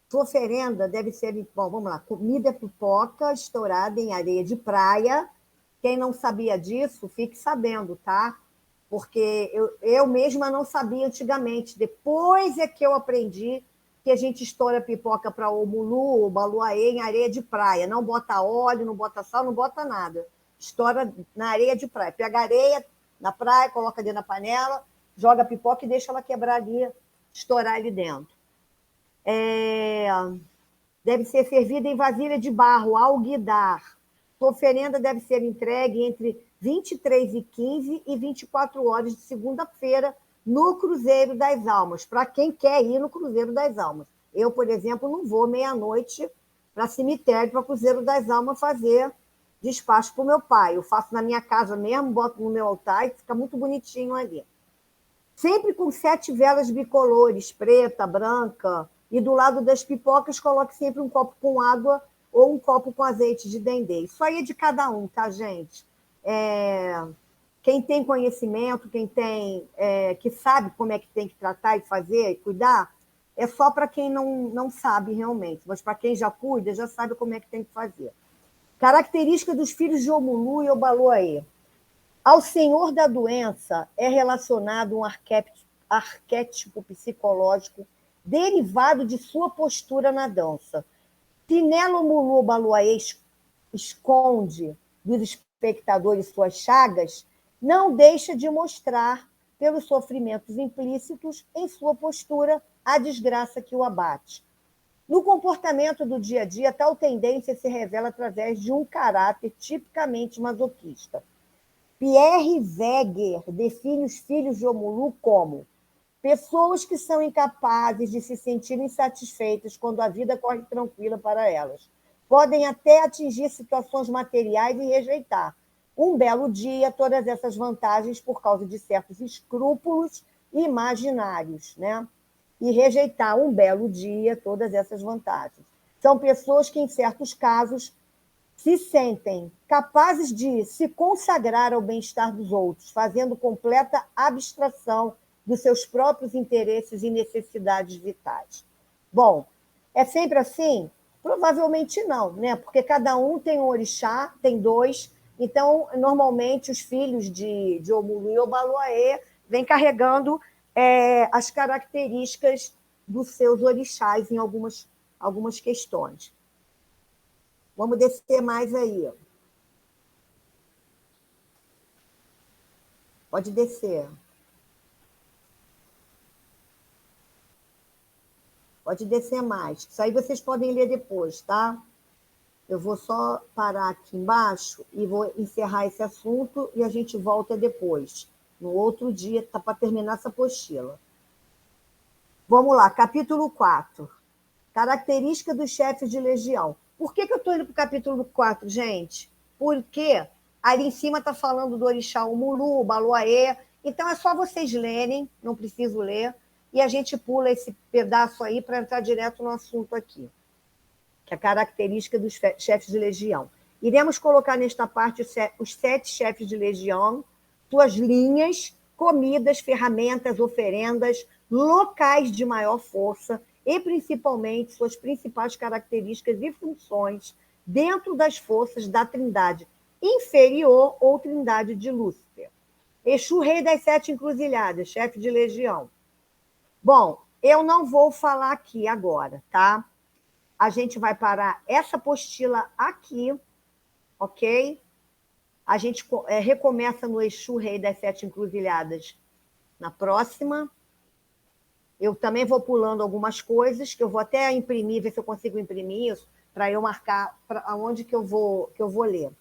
Sua oferenda deve ser. Bom, vamos lá. Comida é pipoca estourada em areia de praia. Quem não sabia disso, fique sabendo, tá? Porque eu mesma não sabia antigamente. Depois é que eu aprendi que a gente estoura pipoca para o Omulu, o Baluaê, em areia de praia. Não bota óleo, não bota sal, não bota nada. Estoura na areia de praia. Pega areia na praia, coloca dentro da panela, joga a pipoca e deixa ela quebrar ali, estourar ali dentro. Deve ser servida em vasilha de barro, alguidar. Sua oferenda deve ser entregue entre 23h15 e 24 horas de segunda-feira no Cruzeiro das Almas, para quem quer ir no Cruzeiro das Almas. Eu, por exemplo, não vou meia-noite para cemitério, para Cruzeiro das Almas fazer despacho para o meu pai. Eu faço na minha casa mesmo, boto no meu altar e fica muito bonitinho ali. Sempre com 7 velas bicolores, preta, branca, e do lado das pipocas coloque sempre um copo com água ou um copo com azeite de dendê. Isso aí é de cada um, tá, gente? Quem tem conhecimento, quem tem, que sabe como é que tem que tratar e fazer e cuidar, é só para quem não sabe realmente, mas para quem já cuida, já sabe como é que tem que fazer. Característica dos filhos de Omulu e Obaloaê. Ao senhor da doença é relacionado um arquétipo psicológico derivado de sua postura na dança. Se nela Omulu Baluaê esconde dos espectadores suas chagas, não deixa de mostrar, pelos sofrimentos implícitos em sua postura, a desgraça que o abate. No comportamento do dia a dia, tal tendência se revela através de um caráter tipicamente masoquista. Pierre Weger define os filhos de Omulu como pessoas que são incapazes de se sentir insatisfeitas quando a vida corre tranquila para elas. Podem até atingir situações materiais e rejeitar, um belo dia, todas essas vantagens por causa de certos escrúpulos imaginários, né? E rejeitar, um belo dia, todas essas vantagens. São pessoas que, em certos casos, se sentem capazes de se consagrar ao bem-estar dos outros, fazendo completa abstração dos seus próprios interesses e necessidades vitais. Bom, é sempre assim? Provavelmente não, né? Porque cada um tem um orixá, tem 2, então, normalmente, os filhos de Omulu e Obaloaê vêm carregando as características dos seus orixás em algumas questões. Vamos descer mais aí. Pode descer. Pode descer mais. Isso aí vocês podem ler depois, tá? Eu vou só parar aqui embaixo e vou encerrar esse assunto e a gente volta depois, no outro dia, tá, para terminar essa apostila. Vamos lá, capítulo 4. Característica dos chefes de legião. Por que eu estou indo para o capítulo 4, gente? Porque ali em cima está falando do orixá Omulu, Baluaê, então é só vocês lerem, não preciso ler, e a gente pula esse pedaço aí para entrar direto no assunto aqui, que é a característica dos chefes de legião. Iremos colocar nesta parte os 7 chefes de legião, suas linhas, comidas, ferramentas, oferendas, locais de maior força e, principalmente, suas principais características e funções dentro das forças da Trindade inferior ou Trindade de Lúcifer. Exu, rei das 7 encruzilhadas, chefe de legião. Bom, eu não vou falar aqui agora, tá? a gente vai parar essa apostila aqui, ok? A gente recomeça no Exu Rei das Sete Encruzilhadas na próxima. Eu também vou pulando algumas coisas, que eu vou até imprimir, ver se eu consigo imprimir isso, para eu marcar aonde que eu vou ler.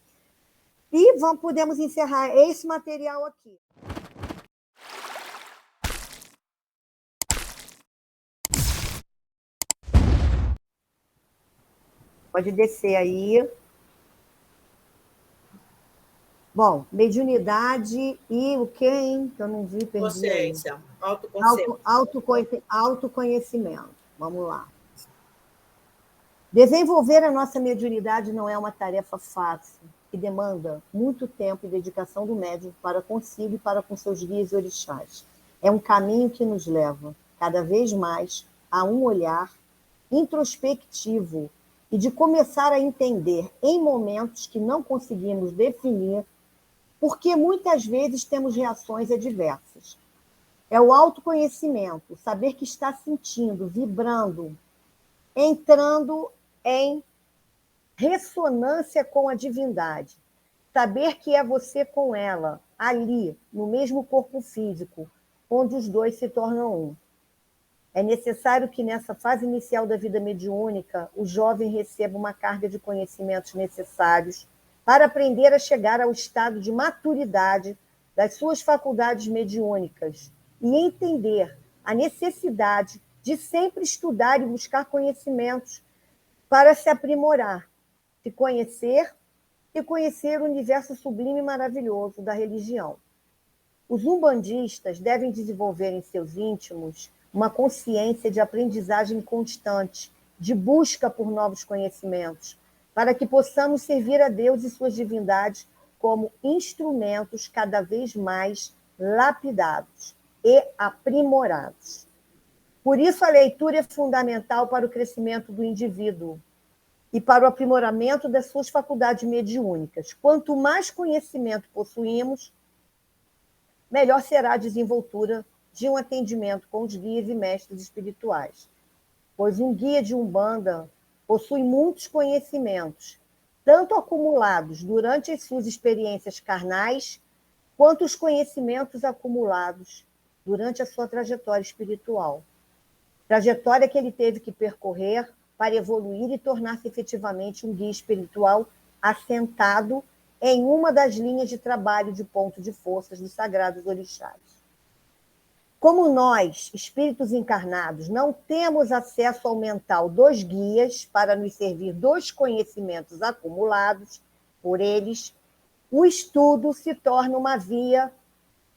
E podemos encerrar esse material aqui. Pode descer aí. Bom, mediunidade e o quê, hein? Que eu não vi, perdi. Consciência, autoconhecimento. Vamos lá. Desenvolver a nossa mediunidade não é uma tarefa fácil, que demanda muito tempo e dedicação do médium para consigo e para com seus guias e orixás. É um caminho que nos leva, cada vez mais, a um olhar introspectivo e de começar a entender, em momentos que não conseguimos definir, porque muitas vezes temos reações adversas. É o autoconhecimento, saber que está sentindo, vibrando, entrando em ressonância com a divindade. Saber que é você com ela, ali, no mesmo corpo físico, onde os dois se tornam um. É necessário que, nessa fase inicial da vida mediúnica, o jovem receba uma carga de conhecimentos necessários para aprender a chegar ao estado de maturidade das suas faculdades mediúnicas e entender a necessidade de sempre estudar e buscar conhecimentos para se aprimorar, se conhecer e conhecer o universo sublime e maravilhoso da religião. Os umbandistas devem desenvolver em seus íntimos uma consciência de aprendizagem constante, de busca por novos conhecimentos, para que possamos servir a Deus e suas divindades como instrumentos cada vez mais lapidados e aprimorados. Por isso, a leitura é fundamental para o crescimento do indivíduo e para o aprimoramento das suas faculdades mediúnicas. Quanto mais conhecimento possuímos, melhor será a desenvoltura de um atendimento com os guias e mestres espirituais. Pois um guia de Umbanda possui muitos conhecimentos, tanto acumulados durante as suas experiências carnais, quanto os conhecimentos acumulados durante a sua trajetória espiritual. Trajetória que ele teve que percorrer para evoluir e tornar-se efetivamente um guia espiritual assentado em uma das linhas de trabalho de ponto de forças dos sagrados orixás. Como nós, espíritos encarnados, não temos acesso ao mental dos guias para nos servir dos conhecimentos acumulados por eles, o estudo se torna uma via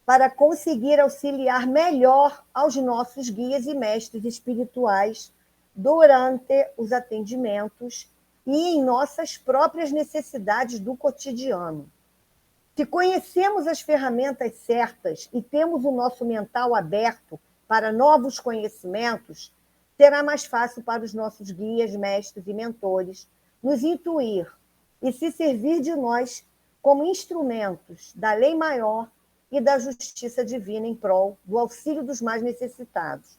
para conseguir auxiliar melhor aos nossos guias e mestres espirituais durante os atendimentos e em nossas próprias necessidades do cotidiano. Se conhecemos as ferramentas certas e temos o nosso mental aberto para novos conhecimentos, será mais fácil para os nossos guias, mestres e mentores nos intuir e se servir de nós como instrumentos da lei maior e da justiça divina em prol do auxílio dos mais necessitados.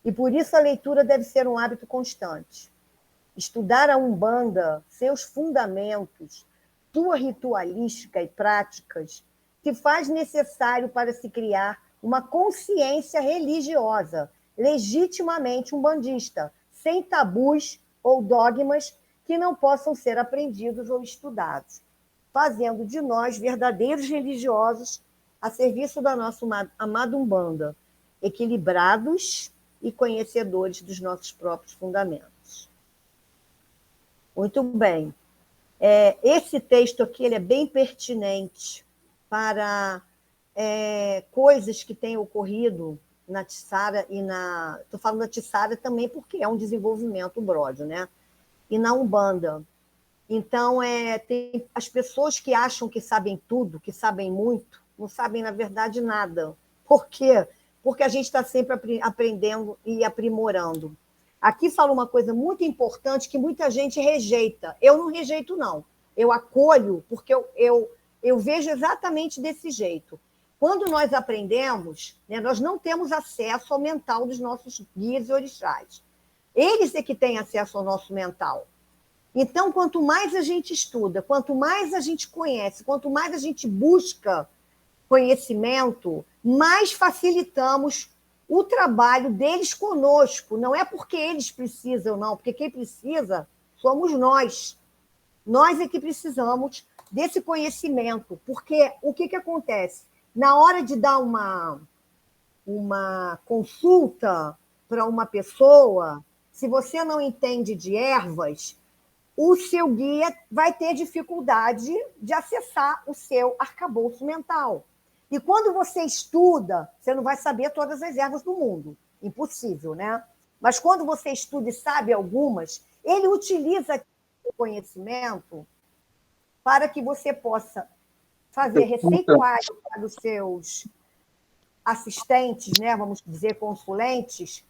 E por isso a leitura deve ser um hábito constante. Estudar a Umbanda, seus fundamentos, sua ritualística e práticas, se faz necessário para se criar uma consciência religiosa, legitimamente umbandista, sem tabus ou dogmas que não possam ser aprendidos ou estudados, fazendo de nós verdadeiros religiosos a serviço da nossa amada Umbanda, equilibrados e conhecedores dos nossos próprios fundamentos. Muito bem. Esse texto aqui ele é bem pertinente para coisas que têm ocorrido na Tiçara e na... Estou falando da Tiçara também porque é um desenvolvimento bródio, né? E na Umbanda. Então, tem as pessoas que acham que sabem tudo, que sabem muito, não sabem, na verdade, nada. Por quê? Porque a gente está sempre aprendendo e aprimorando. Aqui fala uma coisa muito importante que muita gente rejeita. Eu não rejeito, não. Eu acolho, porque eu vejo exatamente desse jeito. Quando nós aprendemos, né, nós não temos acesso ao mental dos nossos guias e orixás. Eles é que têm acesso ao nosso mental. Então, quanto mais a gente estuda, quanto mais a gente conhece, quanto mais a gente busca conhecimento, mais facilitamos o trabalho deles conosco. Não é porque eles precisam, não, porque quem precisa somos nós. Nós é que precisamos desse conhecimento, porque o que acontece? Na hora de dar uma consulta para uma pessoa, se você não entende de ervas, o seu guia vai ter dificuldade de acessar o seu arcabouço mental. E quando você estuda, você não vai saber todas as ervas do mundo. Impossível, né? Mas quando você estuda e sabe algumas, ele utiliza o conhecimento para que você possa fazer receituário para os seus assistentes, né? Vamos dizer, consulentes,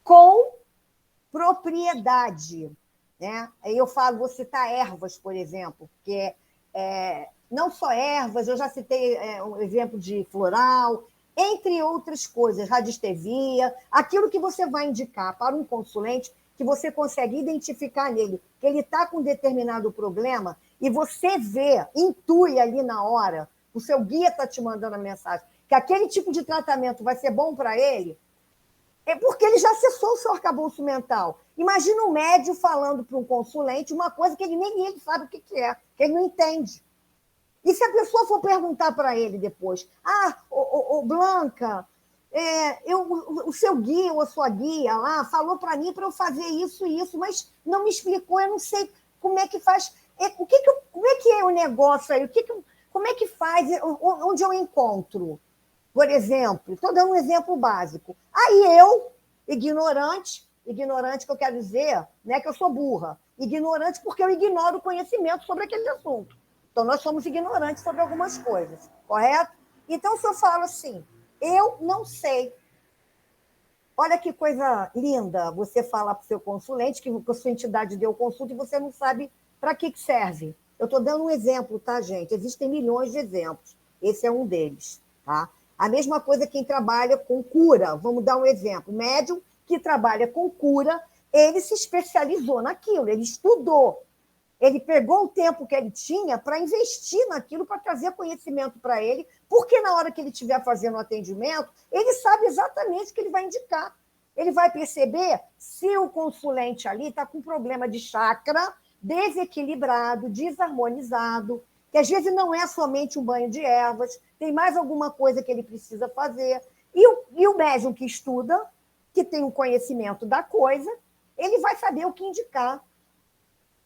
com propriedade. Né? Aí eu falo, vou citar ervas, por exemplo, porque não só ervas, eu já citei um exemplo de floral, entre outras coisas, radiestevia, aquilo que você vai indicar para um consulente, que você consegue identificar nele que ele está com determinado problema, e você vê, intui ali na hora, o seu guia está te mandando a mensagem, que aquele tipo de tratamento vai ser bom para ele, é porque ele já acessou o seu arcabouço mental. Imagina um médium falando para um consulente uma coisa que nem ele sabe o que é, que ele não entende. E se a pessoa for perguntar para ele depois, Blanca, o seu guia ou a sua guia lá falou para mim para eu fazer isso e isso, mas não me explicou, eu não sei como é que faz, como é que é o negócio aí, como é que faz, onde eu encontro? Por exemplo, estou dando um exemplo básico. Aí eu, ignorante que eu quero dizer, né, que eu sou burra, ignorante porque eu ignoro o conhecimento sobre aquele assunto. Então, nós somos ignorantes sobre algumas coisas, correto? Então, se eu falo assim, eu não sei. Olha que coisa linda você falar para o seu consulente que a sua entidade deu consulta e você não sabe para que serve. Eu estou dando um exemplo, tá, gente? Existem milhões de exemplos. Esse é um deles, tá? A mesma coisa quem trabalha com cura. Vamos dar um exemplo. O médium que trabalha com cura, ele se especializou naquilo, ele estudou. Ele pegou o tempo que ele tinha para investir naquilo, para trazer conhecimento para ele, porque na hora que ele estiver fazendo o atendimento, ele sabe exatamente o que ele vai indicar. Ele vai perceber se o consulente ali está com problema de chakra desequilibrado, desarmonizado, que às vezes não é somente um banho de ervas, tem mais alguma coisa que ele precisa fazer. E o médium que estuda, que tem o conhecimento da coisa, ele vai saber o que indicar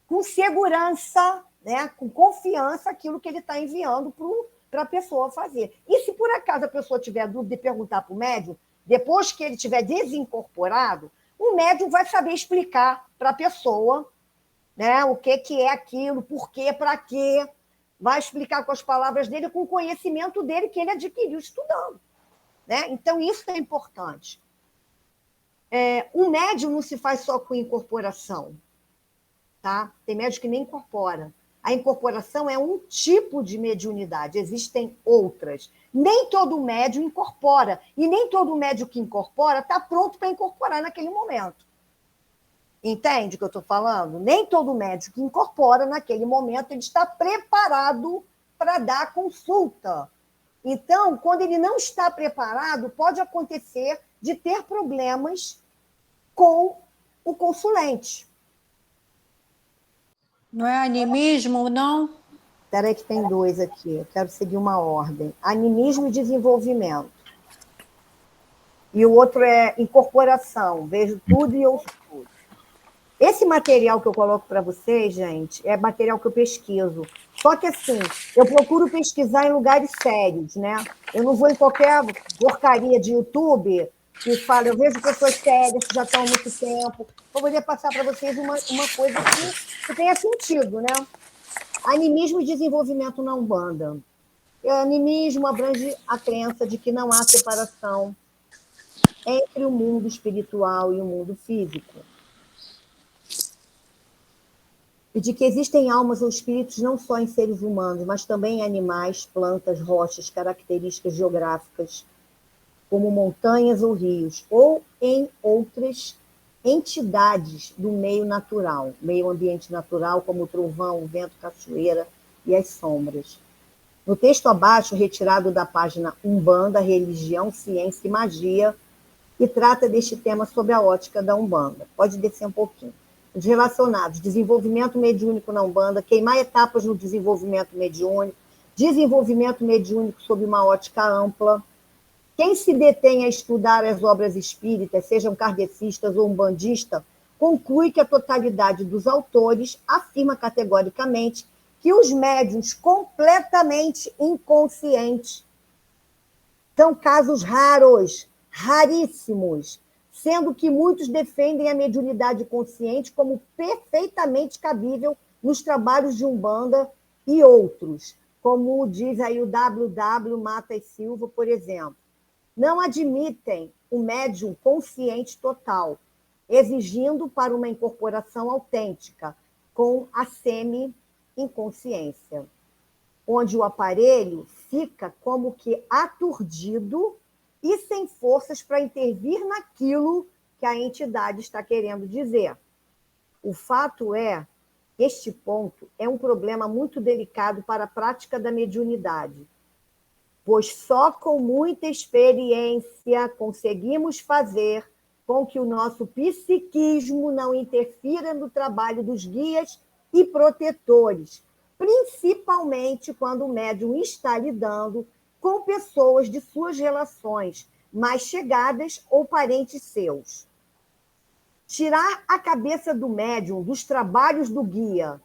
com segurança, né, com confiança, aquilo que ele está enviando para a pessoa fazer. E se por acaso a pessoa tiver dúvida e perguntar para o médium, depois que ele tiver desincorporado, o médium vai saber explicar para a pessoa, né, o que é aquilo, por quê, para quê, vai explicar com as palavras dele, com o conhecimento dele que ele adquiriu estudando. Né? Então, isso é importante. O médium não se faz só com incorporação. Tá? Tem médium que nem incorpora. A incorporação é um tipo de mediunidade, existem outras. Nem todo médium incorpora, e nem todo médium que incorpora está pronto para incorporar naquele momento. Entende o que eu estou falando? Nem todo médium que incorpora naquele momento ele está preparado para dar consulta. Então, quando ele não está preparado, pode acontecer de ter problemas com o consulente. Não é animismo, não? Espera aí que tem dois aqui. Eu quero seguir uma ordem. Animismo e desenvolvimento. E o outro é incorporação. Vejo tudo e ouço tudo. Esse material que eu coloco para vocês, gente, é material que eu pesquiso. Só que, assim, eu procuro pesquisar em lugares sérios, né? Eu não vou em qualquer porcaria de YouTube que fala, eu vejo pessoas sérias que já estão há muito tempo. Vou poder passar para vocês uma coisa que tenha sentido, né? Animismo e desenvolvimento na Umbanda. O animismo abrange a crença de que não há separação entre o mundo espiritual e o mundo físico. E de que existem almas ou espíritos não só em seres humanos, mas também em animais, plantas, rochas, características geográficas, como montanhas ou rios, ou em outras entidades do meio natural, meio ambiente natural, como o trovão, o vento, cachoeira e as sombras. No texto abaixo, retirado da página Umbanda, Religião, Ciência e Magia, e trata deste tema sob a ótica da Umbanda. Pode descer um pouquinho. Os relacionados, desenvolvimento mediúnico na Umbanda, queimar etapas no desenvolvimento mediúnico sob uma ótica ampla. Quem se detém a estudar as obras espíritas, sejam kardecistas ou umbandistas, conclui que a totalidade dos autores afirma categoricamente que os médiuns completamente inconscientes são casos raros, raríssimos, sendo que muitos defendem a mediunidade consciente como perfeitamente cabível nos trabalhos de Umbanda e outros, como diz aí o W.W. Mata e Silva, por exemplo. Não admitem o médium consciente total, exigindo para uma incorporação autêntica, com a semi-inconsciência, onde o aparelho fica como que aturdido e sem forças para intervir naquilo que a entidade está querendo dizer. O fato é, este ponto é um problema muito delicado para a prática da mediunidade, pois só com muita experiência conseguimos fazer com que o nosso psiquismo não interfira no trabalho dos guias e protetores, principalmente quando o médium está lidando com pessoas de suas relações mais chegadas ou parentes seus. Tirar a cabeça do médium dos trabalhos do guia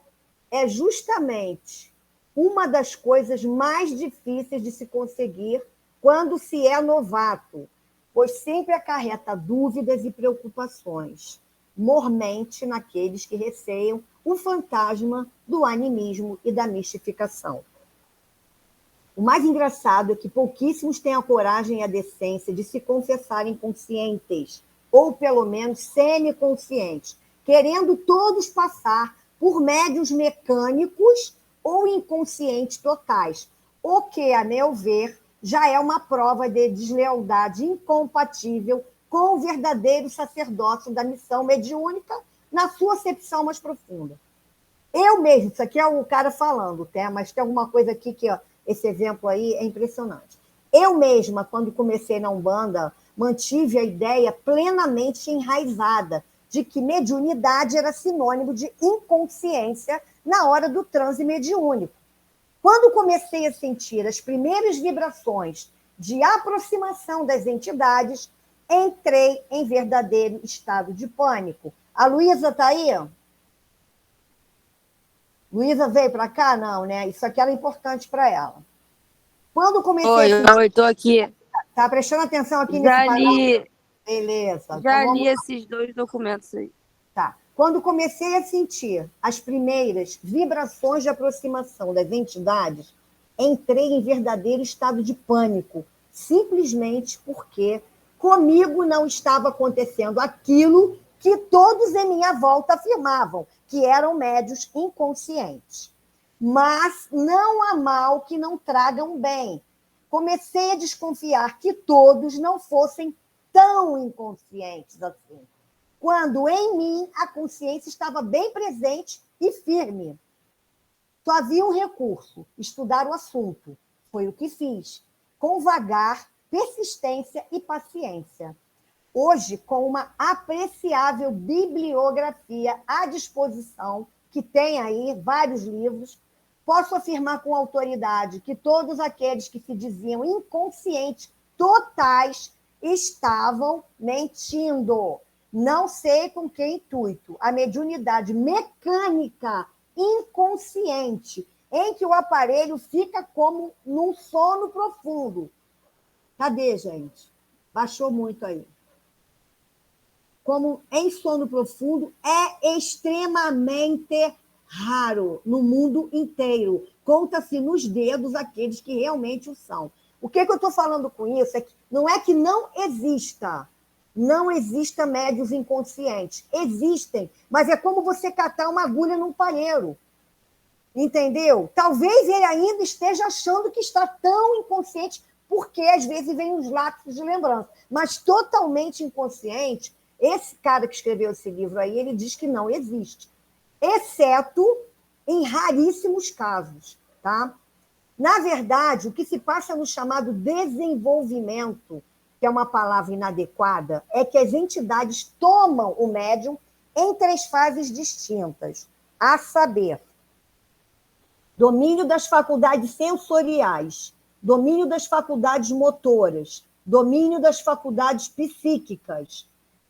é justamente uma das coisas mais difíceis de se conseguir quando se é novato, pois sempre acarreta dúvidas e preocupações, mormente naqueles que receiam o fantasma do animismo e da mistificação. O mais engraçado é que pouquíssimos têm a coragem e a decência de se confessarem conscientes, ou pelo menos semiconscientes, querendo todos passar por médiuns mecânicos ou inconscientes totais, o que, a meu ver, já é uma prova de deslealdade incompatível com o verdadeiro sacerdócio da missão mediúnica na sua acepção mais profunda. Eu mesmo, isso aqui é o cara falando, tá? Mas tem alguma coisa aqui que, ó, esse exemplo aí é impressionante. Eu mesma, quando comecei na Umbanda, mantive a ideia plenamente enraizada de que mediunidade era sinônimo de inconsciência na hora do transe mediúnico. Quando comecei a sentir as primeiras vibrações de aproximação das entidades, entrei em verdadeiro estado de pânico. A Luísa está aí? Luísa veio para cá? Não, né? Isso aqui era importante para ela. Quando comecei Oi, a sentir... oi, tô aqui. Tá prestando atenção aqui Já nesse li, Beleza. já Então, li esses dois documentos aí. Tá. Quando comecei a sentir as primeiras vibrações de aproximação das entidades, entrei em verdadeiro estado de pânico, simplesmente porque comigo não estava acontecendo aquilo que todos em minha volta afirmavam, que eram médios inconscientes. Mas não há mal que não tragam bem. Comecei a desconfiar que todos não fossem tão inconscientes assim, quando em mim a consciência estava bem presente e firme. Só havia um recurso: estudar o assunto. Foi o que fiz, com vagar, persistência e paciência. Hoje, com uma apreciável bibliografia à disposição, que tem aí vários livros, posso afirmar com autoridade que todos aqueles que se diziam inconscientes totais estavam mentindo. Não sei com que intuito. A mediunidade mecânica inconsciente, em que o aparelho fica como num sono profundo. Cadê, gente? Baixou muito aí. Como em sono profundo, é extremamente raro no mundo inteiro. Conta-se nos dedos aqueles que realmente o são. O que eu estou falando com isso é que não exista médios inconscientes. Existem, mas é como você catar uma agulha num palheiro. Entendeu? Talvez ele ainda esteja achando que está tão inconsciente, porque às vezes vem uns lapsos de lembrança. Mas totalmente inconsciente, Esse cara que escreveu esse livro aí, ele diz que não existe, exceto em raríssimos casos, tá? Na verdade, o que se passa no chamado desenvolvimento, que é uma palavra inadequada, é que as entidades tomam o médium em 3 fases distintas, a saber, domínio das faculdades sensoriais, domínio das faculdades motoras, domínio das faculdades psíquicas.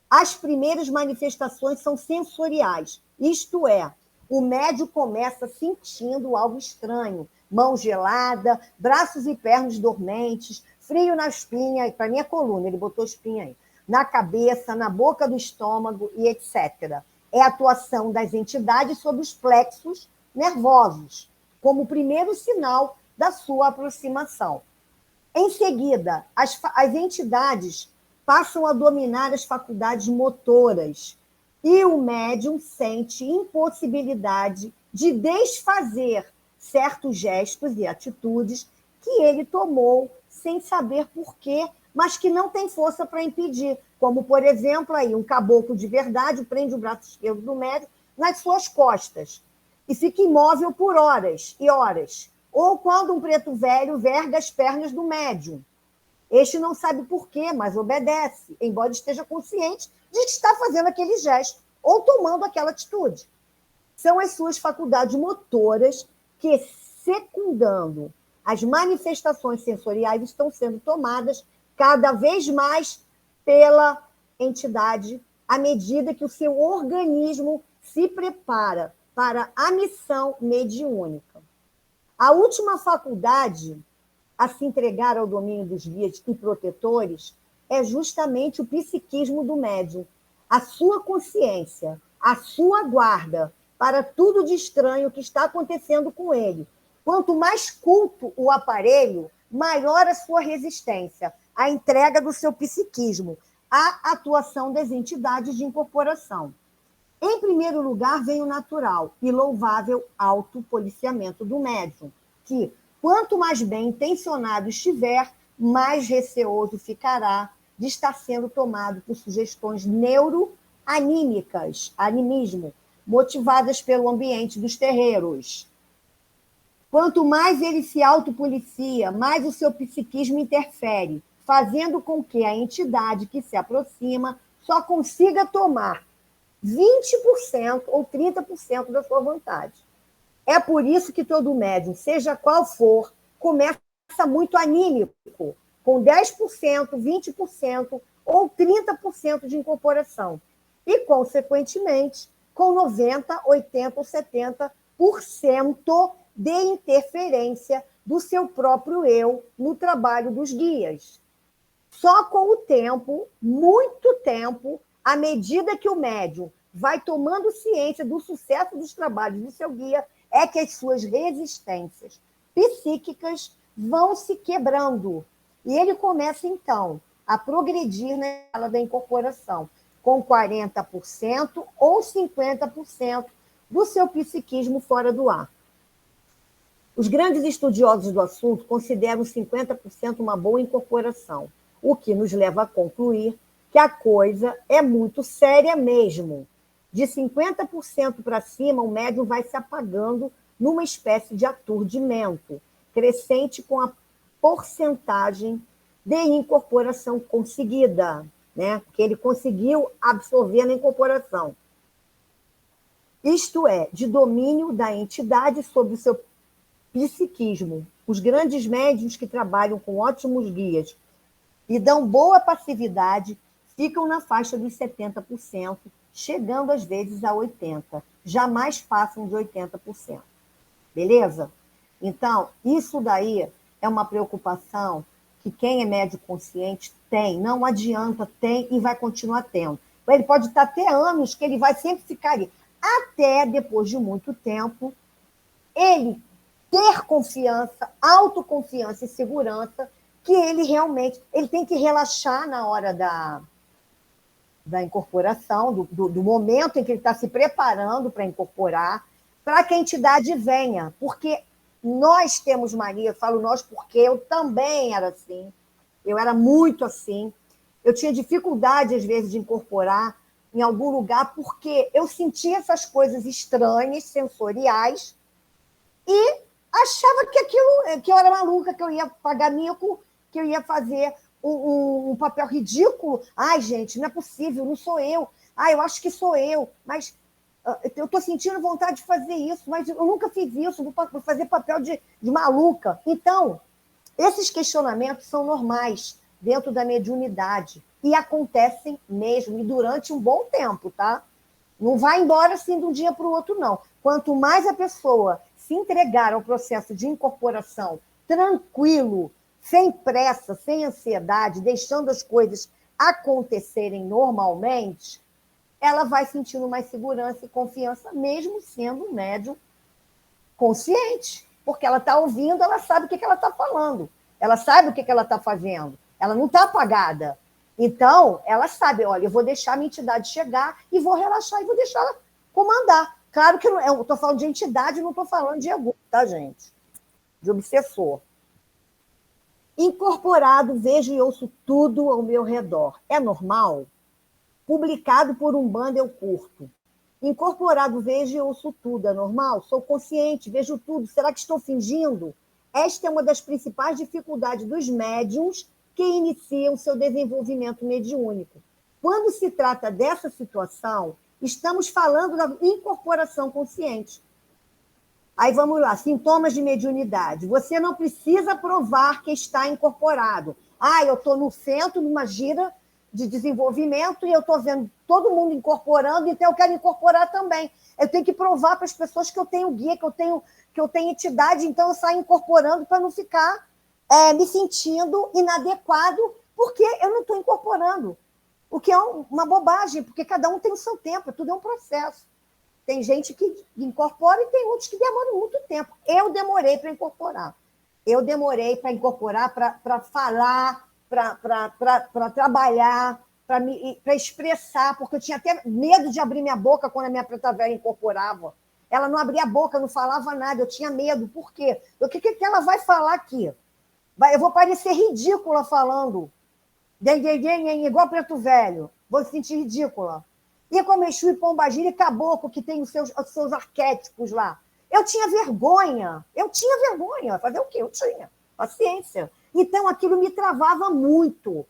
As primeiras manifestações são sensoriais, isto é, o médium começa sentindo algo estranho, mão gelada, braços e pernas dormentes, frio na espinha, para mim é coluna, ele botou espinha aí, na cabeça, na boca do estômago e etc. É a atuação das entidades sobre os plexos nervosos, como primeiro sinal da sua aproximação. Em seguida, as entidades passam a dominar as faculdades motoras e o médium sente impossibilidade de desfazer certos gestos e atitudes que ele tomou sem saber por quê, mas que não tem força para impedir, como, por exemplo, aí, um caboclo de verdade prende o braço esquerdo do médium nas suas costas e fica imóvel por horas e horas. Ou quando um preto velho verga as pernas do médium. Este não sabe por quê, mas obedece, embora esteja consciente de que está fazendo aquele gesto ou tomando aquela atitude. São as suas faculdades motoras que, secundando as manifestações sensoriais, estão sendo tomadas cada vez mais pela entidade à medida que o seu organismo se prepara para a missão mediúnica. A última faculdade a se entregar ao domínio dos guias e protetores é justamente o psiquismo do médium, a sua consciência, a sua guarda para tudo de estranho que está acontecendo com ele. Quanto mais culto o aparelho, maior a sua resistência, a entrega do seu psiquismo, a atuação das entidades de incorporação. Em primeiro lugar, vem o natural e louvável autopoliciamento do médium, que, quanto mais bem intencionado estiver, mais receoso ficará de estar sendo tomado por sugestões neuroanímicas, animismo, motivadas pelo ambiente dos terreiros. Quanto mais ele se autopolicia, mais o seu psiquismo interfere, fazendo com que a entidade que se aproxima só consiga tomar 20% ou 30% da sua vontade. É por isso que todo médium, seja qual for, começa muito anímico, com 10%, 20% ou 30% de incorporação. E, consequentemente, com 90%, 80% ou 70% de interferência do seu próprio eu no trabalho dos guias. Só com o tempo, muito tempo, à medida que o médium vai tomando ciência do sucesso dos trabalhos do seu guia, é que as suas resistências psíquicas vão se quebrando. E ele começa, então, a progredir na escala da incorporação, com 40% ou 50% do seu psiquismo fora do ar. Os grandes estudiosos do assunto consideram 50% uma boa incorporação, o que nos leva a concluir que a coisa é muito séria mesmo. De 50% para cima, o médium vai se apagando numa espécie de aturdimento, crescente com a porcentagem de incorporação conseguida, né? Que ele conseguiu absorver na incorporação. Isto é, de domínio da entidade sobre o seu psiquismo. Os grandes médiuns que trabalham com ótimos guias e dão boa passividade ficam na faixa dos 70%, chegando às vezes a 80%. Jamais passam de 80%. Beleza? Então, isso daí é uma preocupação que quem é médium consciente tem, não adianta, tem e vai continuar tendo. Ele pode estar até anos que ele vai sempre ficar ali. Até depois de muito tempo, ele ter confiança, autoconfiança e segurança que ele realmente ele tem que relaxar na hora da incorporação, do momento em que ele está se preparando para incorporar, para que a entidade venha. Porque nós temos mania, eu falo nós porque eu também era assim, eu era muito assim, eu tinha dificuldade, às vezes, de incorporar em algum lugar, porque eu sentia essas coisas estranhas, sensoriais, e achava que eu era maluca, que eu ia pagar mico, que eu ia fazer um papel ridículo. Ai, gente, não é possível, não sou eu. Ai, eu acho que sou eu, mas eu estou sentindo vontade de fazer isso, mas eu nunca fiz isso, vou fazer papel de maluca. Então, esses questionamentos são normais dentro da mediunidade e acontecem mesmo, e durante um bom tempo, tá? Não vai embora assim de um dia para o outro, não. Quanto mais a pessoa se entregar ao processo de incorporação tranquilo, sem pressa, sem ansiedade, deixando as coisas acontecerem normalmente, ela vai sentindo mais segurança e confiança, mesmo sendo um médium consciente, porque ela está ouvindo, ela sabe o que ela está falando, ela sabe o que ela está fazendo, ela não está apagada. Então, ela sabe, olha, eu vou deixar a minha entidade chegar e vou relaxar e vou deixar ela comandar. Claro que eu estou falando de entidade, não estou falando de ego, tá, gente? De obsessor. Incorporado, vejo e ouço tudo ao meu redor. É normal? Publicado por Umbanda, eu curto. Incorporado, vejo e ouço tudo. É normal? Sou consciente, vejo tudo. Será que estou fingindo? Esta é uma das principais dificuldades dos médiums que iniciam seu desenvolvimento mediúnico. Quando se trata dessa situação, estamos falando da incorporação consciente. Aí vamos lá, sintomas de mediunidade. Você não precisa provar que está incorporado. Ah, eu estou no centro, numa gira de desenvolvimento, e eu estou vendo todo mundo incorporando, então eu quero incorporar também. Eu tenho que provar para as pessoas que eu tenho guia, que eu tenho entidade, então eu saio incorporando para não ficar me sentindo inadequado, porque eu não estou incorporando. O que é uma bobagem, porque cada um tem o seu tempo, tudo é um processo. Tem gente que incorpora e tem outros que demoram muito tempo. Eu demorei para incorporar. Eu demorei para incorporar, para falar, para trabalhar, para expressar, porque eu tinha até medo de abrir minha boca quando a minha preta velha incorporava. Ela não abria a boca, não falava nada, eu tinha medo. Por quê? O que ela vai falar aqui? Eu vou parecer ridícula falando. Igual preto velho. Vou se sentir ridícula. E como Exu e Pombagira e Caboclo, que tem os seus arquétipos lá. Eu tinha vergonha. Fazer o quê? Eu tinha. Paciência. Então, aquilo me travava muito.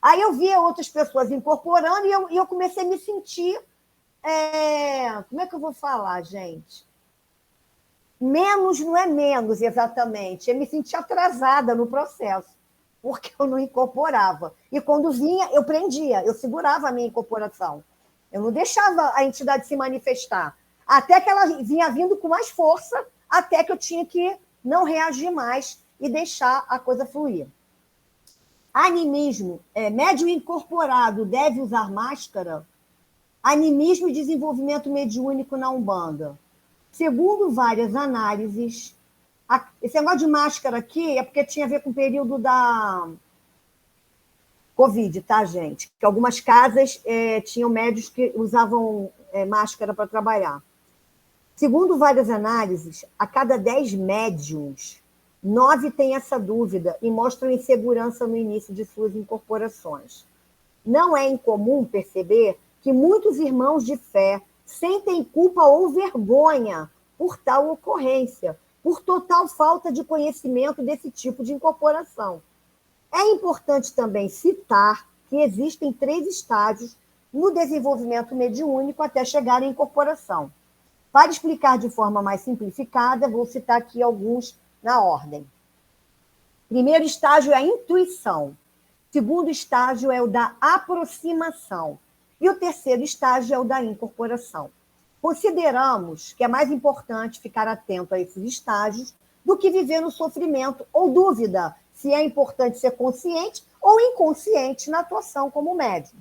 Aí eu via outras pessoas incorporando e eu comecei a me sentir... Como é que eu vou falar, gente? Menos não é menos, exatamente. Eu me sentia atrasada no processo, porque eu não incorporava. E quando vinha, eu prendia, eu segurava a minha incorporação. Eu não deixava a entidade se manifestar. Até que ela vinha vindo com mais força, até que eu tinha que não reagir mais e deixar a coisa fluir. Animismo. Médium incorporado deve usar máscara? Animismo e desenvolvimento mediúnico na Umbanda. Segundo várias análises, esse negócio de máscara aqui é porque tinha a ver com o período da Covid, tá, gente? Que algumas casas tinham médios que usavam máscara para trabalhar. Segundo várias análises, a cada 10 médiums, 9 têm essa dúvida e mostram insegurança no início de suas incorporações. Não é incomum perceber que muitos irmãos de fé sentem culpa ou vergonha por tal ocorrência, por total falta de conhecimento desse tipo de incorporação. É importante também citar que existem 3 estágios no desenvolvimento mediúnico até chegar à incorporação. Para explicar de forma mais simplificada, vou citar aqui alguns na ordem. Primeiro estágio é a intuição. Segundo estágio é o da aproximação. E o terceiro estágio é o da incorporação. Consideramos que é mais importante ficar atento a esses estágios do que viver no sofrimento ou dúvida se é importante ser consciente ou inconsciente na atuação como médium.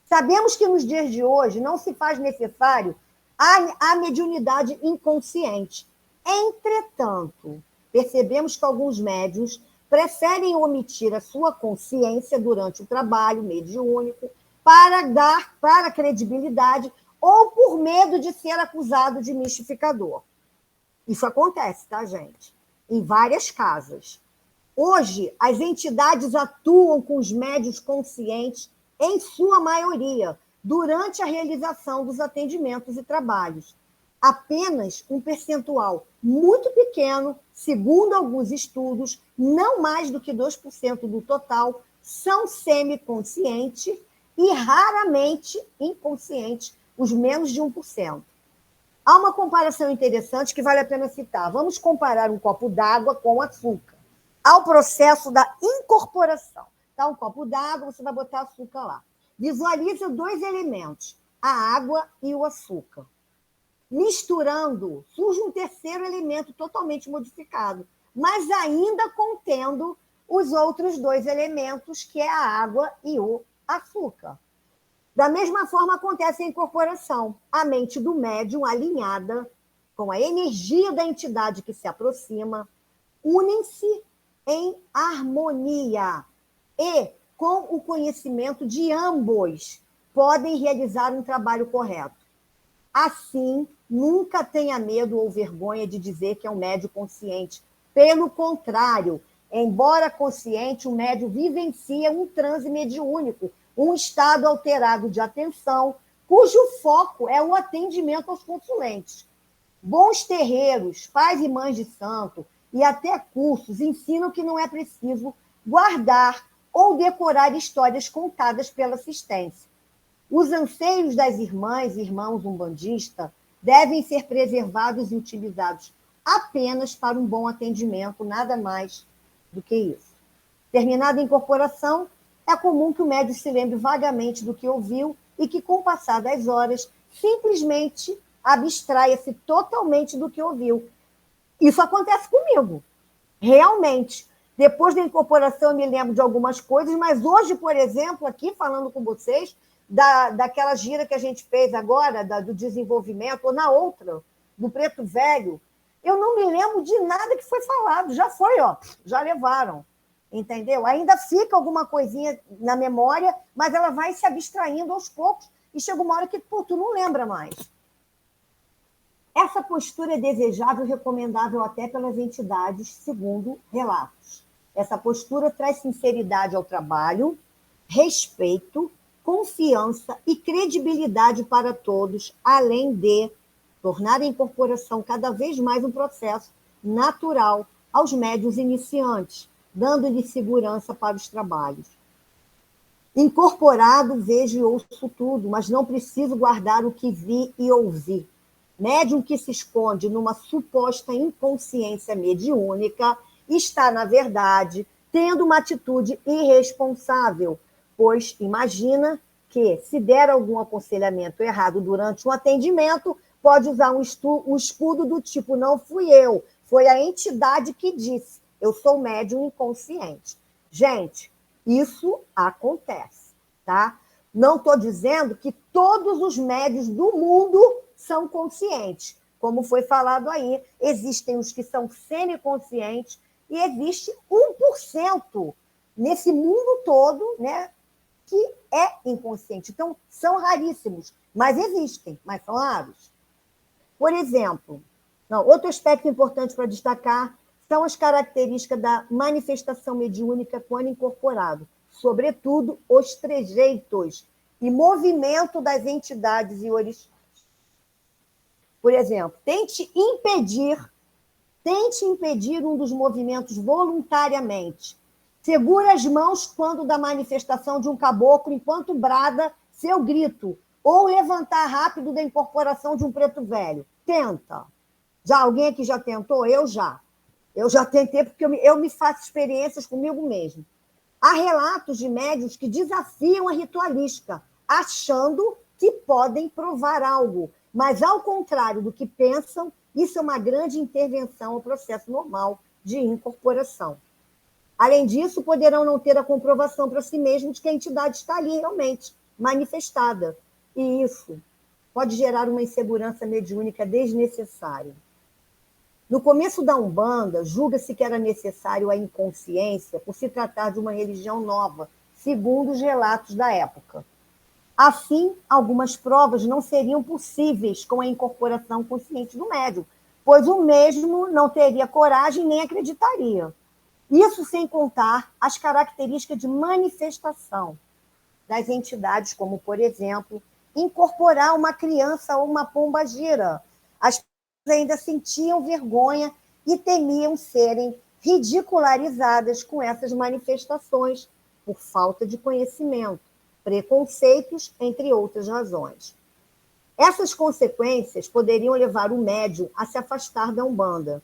Sabemos que nos dias de hoje não se faz necessário a mediunidade inconsciente. Entretanto, percebemos que alguns médiuns preferem omitir a sua consciência durante o trabalho mediúnico para dar para a credibilidade ou por medo de ser acusado de mistificador. Isso acontece, tá, gente? Em várias casas. Hoje, as entidades atuam com os médiuns conscientes, em sua maioria, durante a realização dos atendimentos e trabalhos. Apenas um percentual muito pequeno, segundo alguns estudos, não mais do que 2% do total, são semiconscientes e raramente inconscientes, os menos de 1%. Há uma comparação interessante que vale a pena citar. Vamos comparar um copo d'água com açúcar. Há o processo da incorporação. Tá? Um copo d'água, você vai botar açúcar lá. Visualiza dois elementos, a água e o açúcar. Misturando, surge um terceiro elemento totalmente modificado, mas ainda contendo os outros dois elementos, que é a água e o açúcar. Da mesma forma, acontece a incorporação. A mente do médium, alinhada com a energia da entidade que se aproxima, unem-se em harmonia e, com o conhecimento de ambos, podem realizar um trabalho correto. Assim, nunca tenha medo ou vergonha de dizer que é um médium consciente. Pelo contrário, embora consciente, o médium vivencia um transe mediúnico, um estado alterado de atenção, cujo foco é o atendimento aos consulentes. Bons terreiros, pais e mães de santo e até cursos ensinam que não é preciso guardar ou decorar histórias contadas pela assistência. Os anseios das irmãs e irmãos umbandistas devem ser preservados e utilizados apenas para um bom atendimento, nada mais do que isso. Terminada a incorporação, é comum que o médium se lembre vagamente do que ouviu e que, com o passar das horas, simplesmente abstraia-se totalmente do que ouviu. Isso acontece comigo, realmente. Depois da incorporação, eu me lembro de algumas coisas, mas hoje, por exemplo, aqui falando com vocês, daquela gira que a gente fez agora, do desenvolvimento, ou na outra, do Preto Velho, eu não me lembro de nada que foi falado. Já foi, ó, já levaram. Entendeu? Ainda fica alguma coisinha na memória, mas ela vai se abstraindo aos poucos e chega uma hora que, pô, tu não lembra mais. Essa postura é desejável e recomendável até pelas entidades, segundo relatos. Essa postura traz sinceridade ao trabalho, respeito, confiança e credibilidade para todos, além de tornar a incorporação cada vez mais um processo natural aos médiuns iniciantes, dando-lhe segurança para os trabalhos. Incorporado, vejo e ouço tudo, mas não preciso guardar o que vi e ouvi. Médium que se esconde numa suposta inconsciência mediúnica está, na verdade, tendo uma atitude irresponsável, pois imagina que, se der algum aconselhamento errado durante um atendimento, pode usar um escudo do tipo, não fui eu, foi a entidade que disse, eu sou médium inconsciente. Gente, isso acontece, tá? Não estou dizendo que todos os médiuns do mundo são conscientes. Como foi falado aí, existem os que são semiconscientes e existe 1% nesse mundo todo, né, que é inconsciente. Então, são raríssimos, mas existem, mas são raros. Por exemplo, outro aspecto importante para destacar são as características da manifestação mediúnica quando incorporado, sobretudo os trejeitos e movimento das entidades e orixás. Por exemplo, tente impedir um dos movimentos voluntariamente. Segura as mãos quando da manifestação de um caboclo enquanto brada seu grito, ou levantar rápido da incorporação de um preto velho. Tenta. Já alguém aqui já tentou? Eu já. Eu já tentei porque eu me faço experiências comigo mesmo. Há relatos de médiuns que desafiam a ritualística, achando que podem provar algo, mas, ao contrário do que pensam, isso é uma grande intervenção ao processo normal de incorporação. Além disso, poderão não ter a comprovação para si mesmos de que a entidade está ali realmente manifestada. E isso pode gerar uma insegurança mediúnica desnecessária. No começo da Umbanda, julga-se que era necessário a inconsciência por se tratar de uma religião nova, segundo os relatos da época. Assim, algumas provas não seriam possíveis com a incorporação consciente do médium, pois o mesmo não teria coragem nem acreditaria. Isso sem contar as características de manifestação das entidades, como, por exemplo, incorporar uma criança ou uma pombagira. As pessoas ainda sentiam vergonha e temiam serem ridicularizadas com essas manifestações por falta de conhecimento, preconceitos, entre outras razões. Essas consequências poderiam levar o médium a se afastar da Umbanda.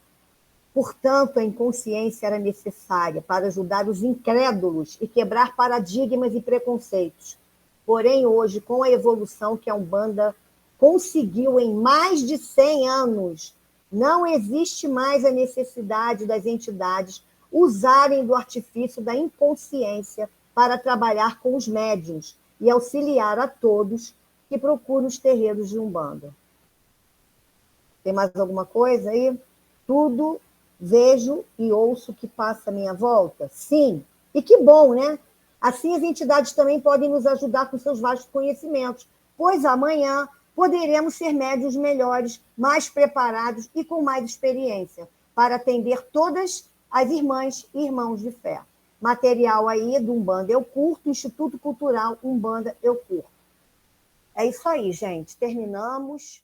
Portanto, a inconsciência era necessária para ajudar os incrédulos e quebrar paradigmas e preconceitos. Porém, hoje, com a evolução que a Umbanda conseguiu em mais de 100 anos, não existe mais a necessidade das entidades usarem do artifício da inconsciência para trabalhar com os médiuns e auxiliar a todos que procuram os terreiros de Umbanda. Tem mais alguma coisa aí? Tudo vejo e ouço que passa à minha volta? Sim. E que bom, né? Assim as entidades também podem nos ajudar com seus vastos conhecimentos, pois amanhã poderemos ser médiuns melhores, mais preparados e com mais experiência para atender todas as irmãs e irmãos de fé. Material aí do Umbanda Eu Curto, Instituto Cultural Umbanda Eu Curto. É isso aí, gente. Terminamos.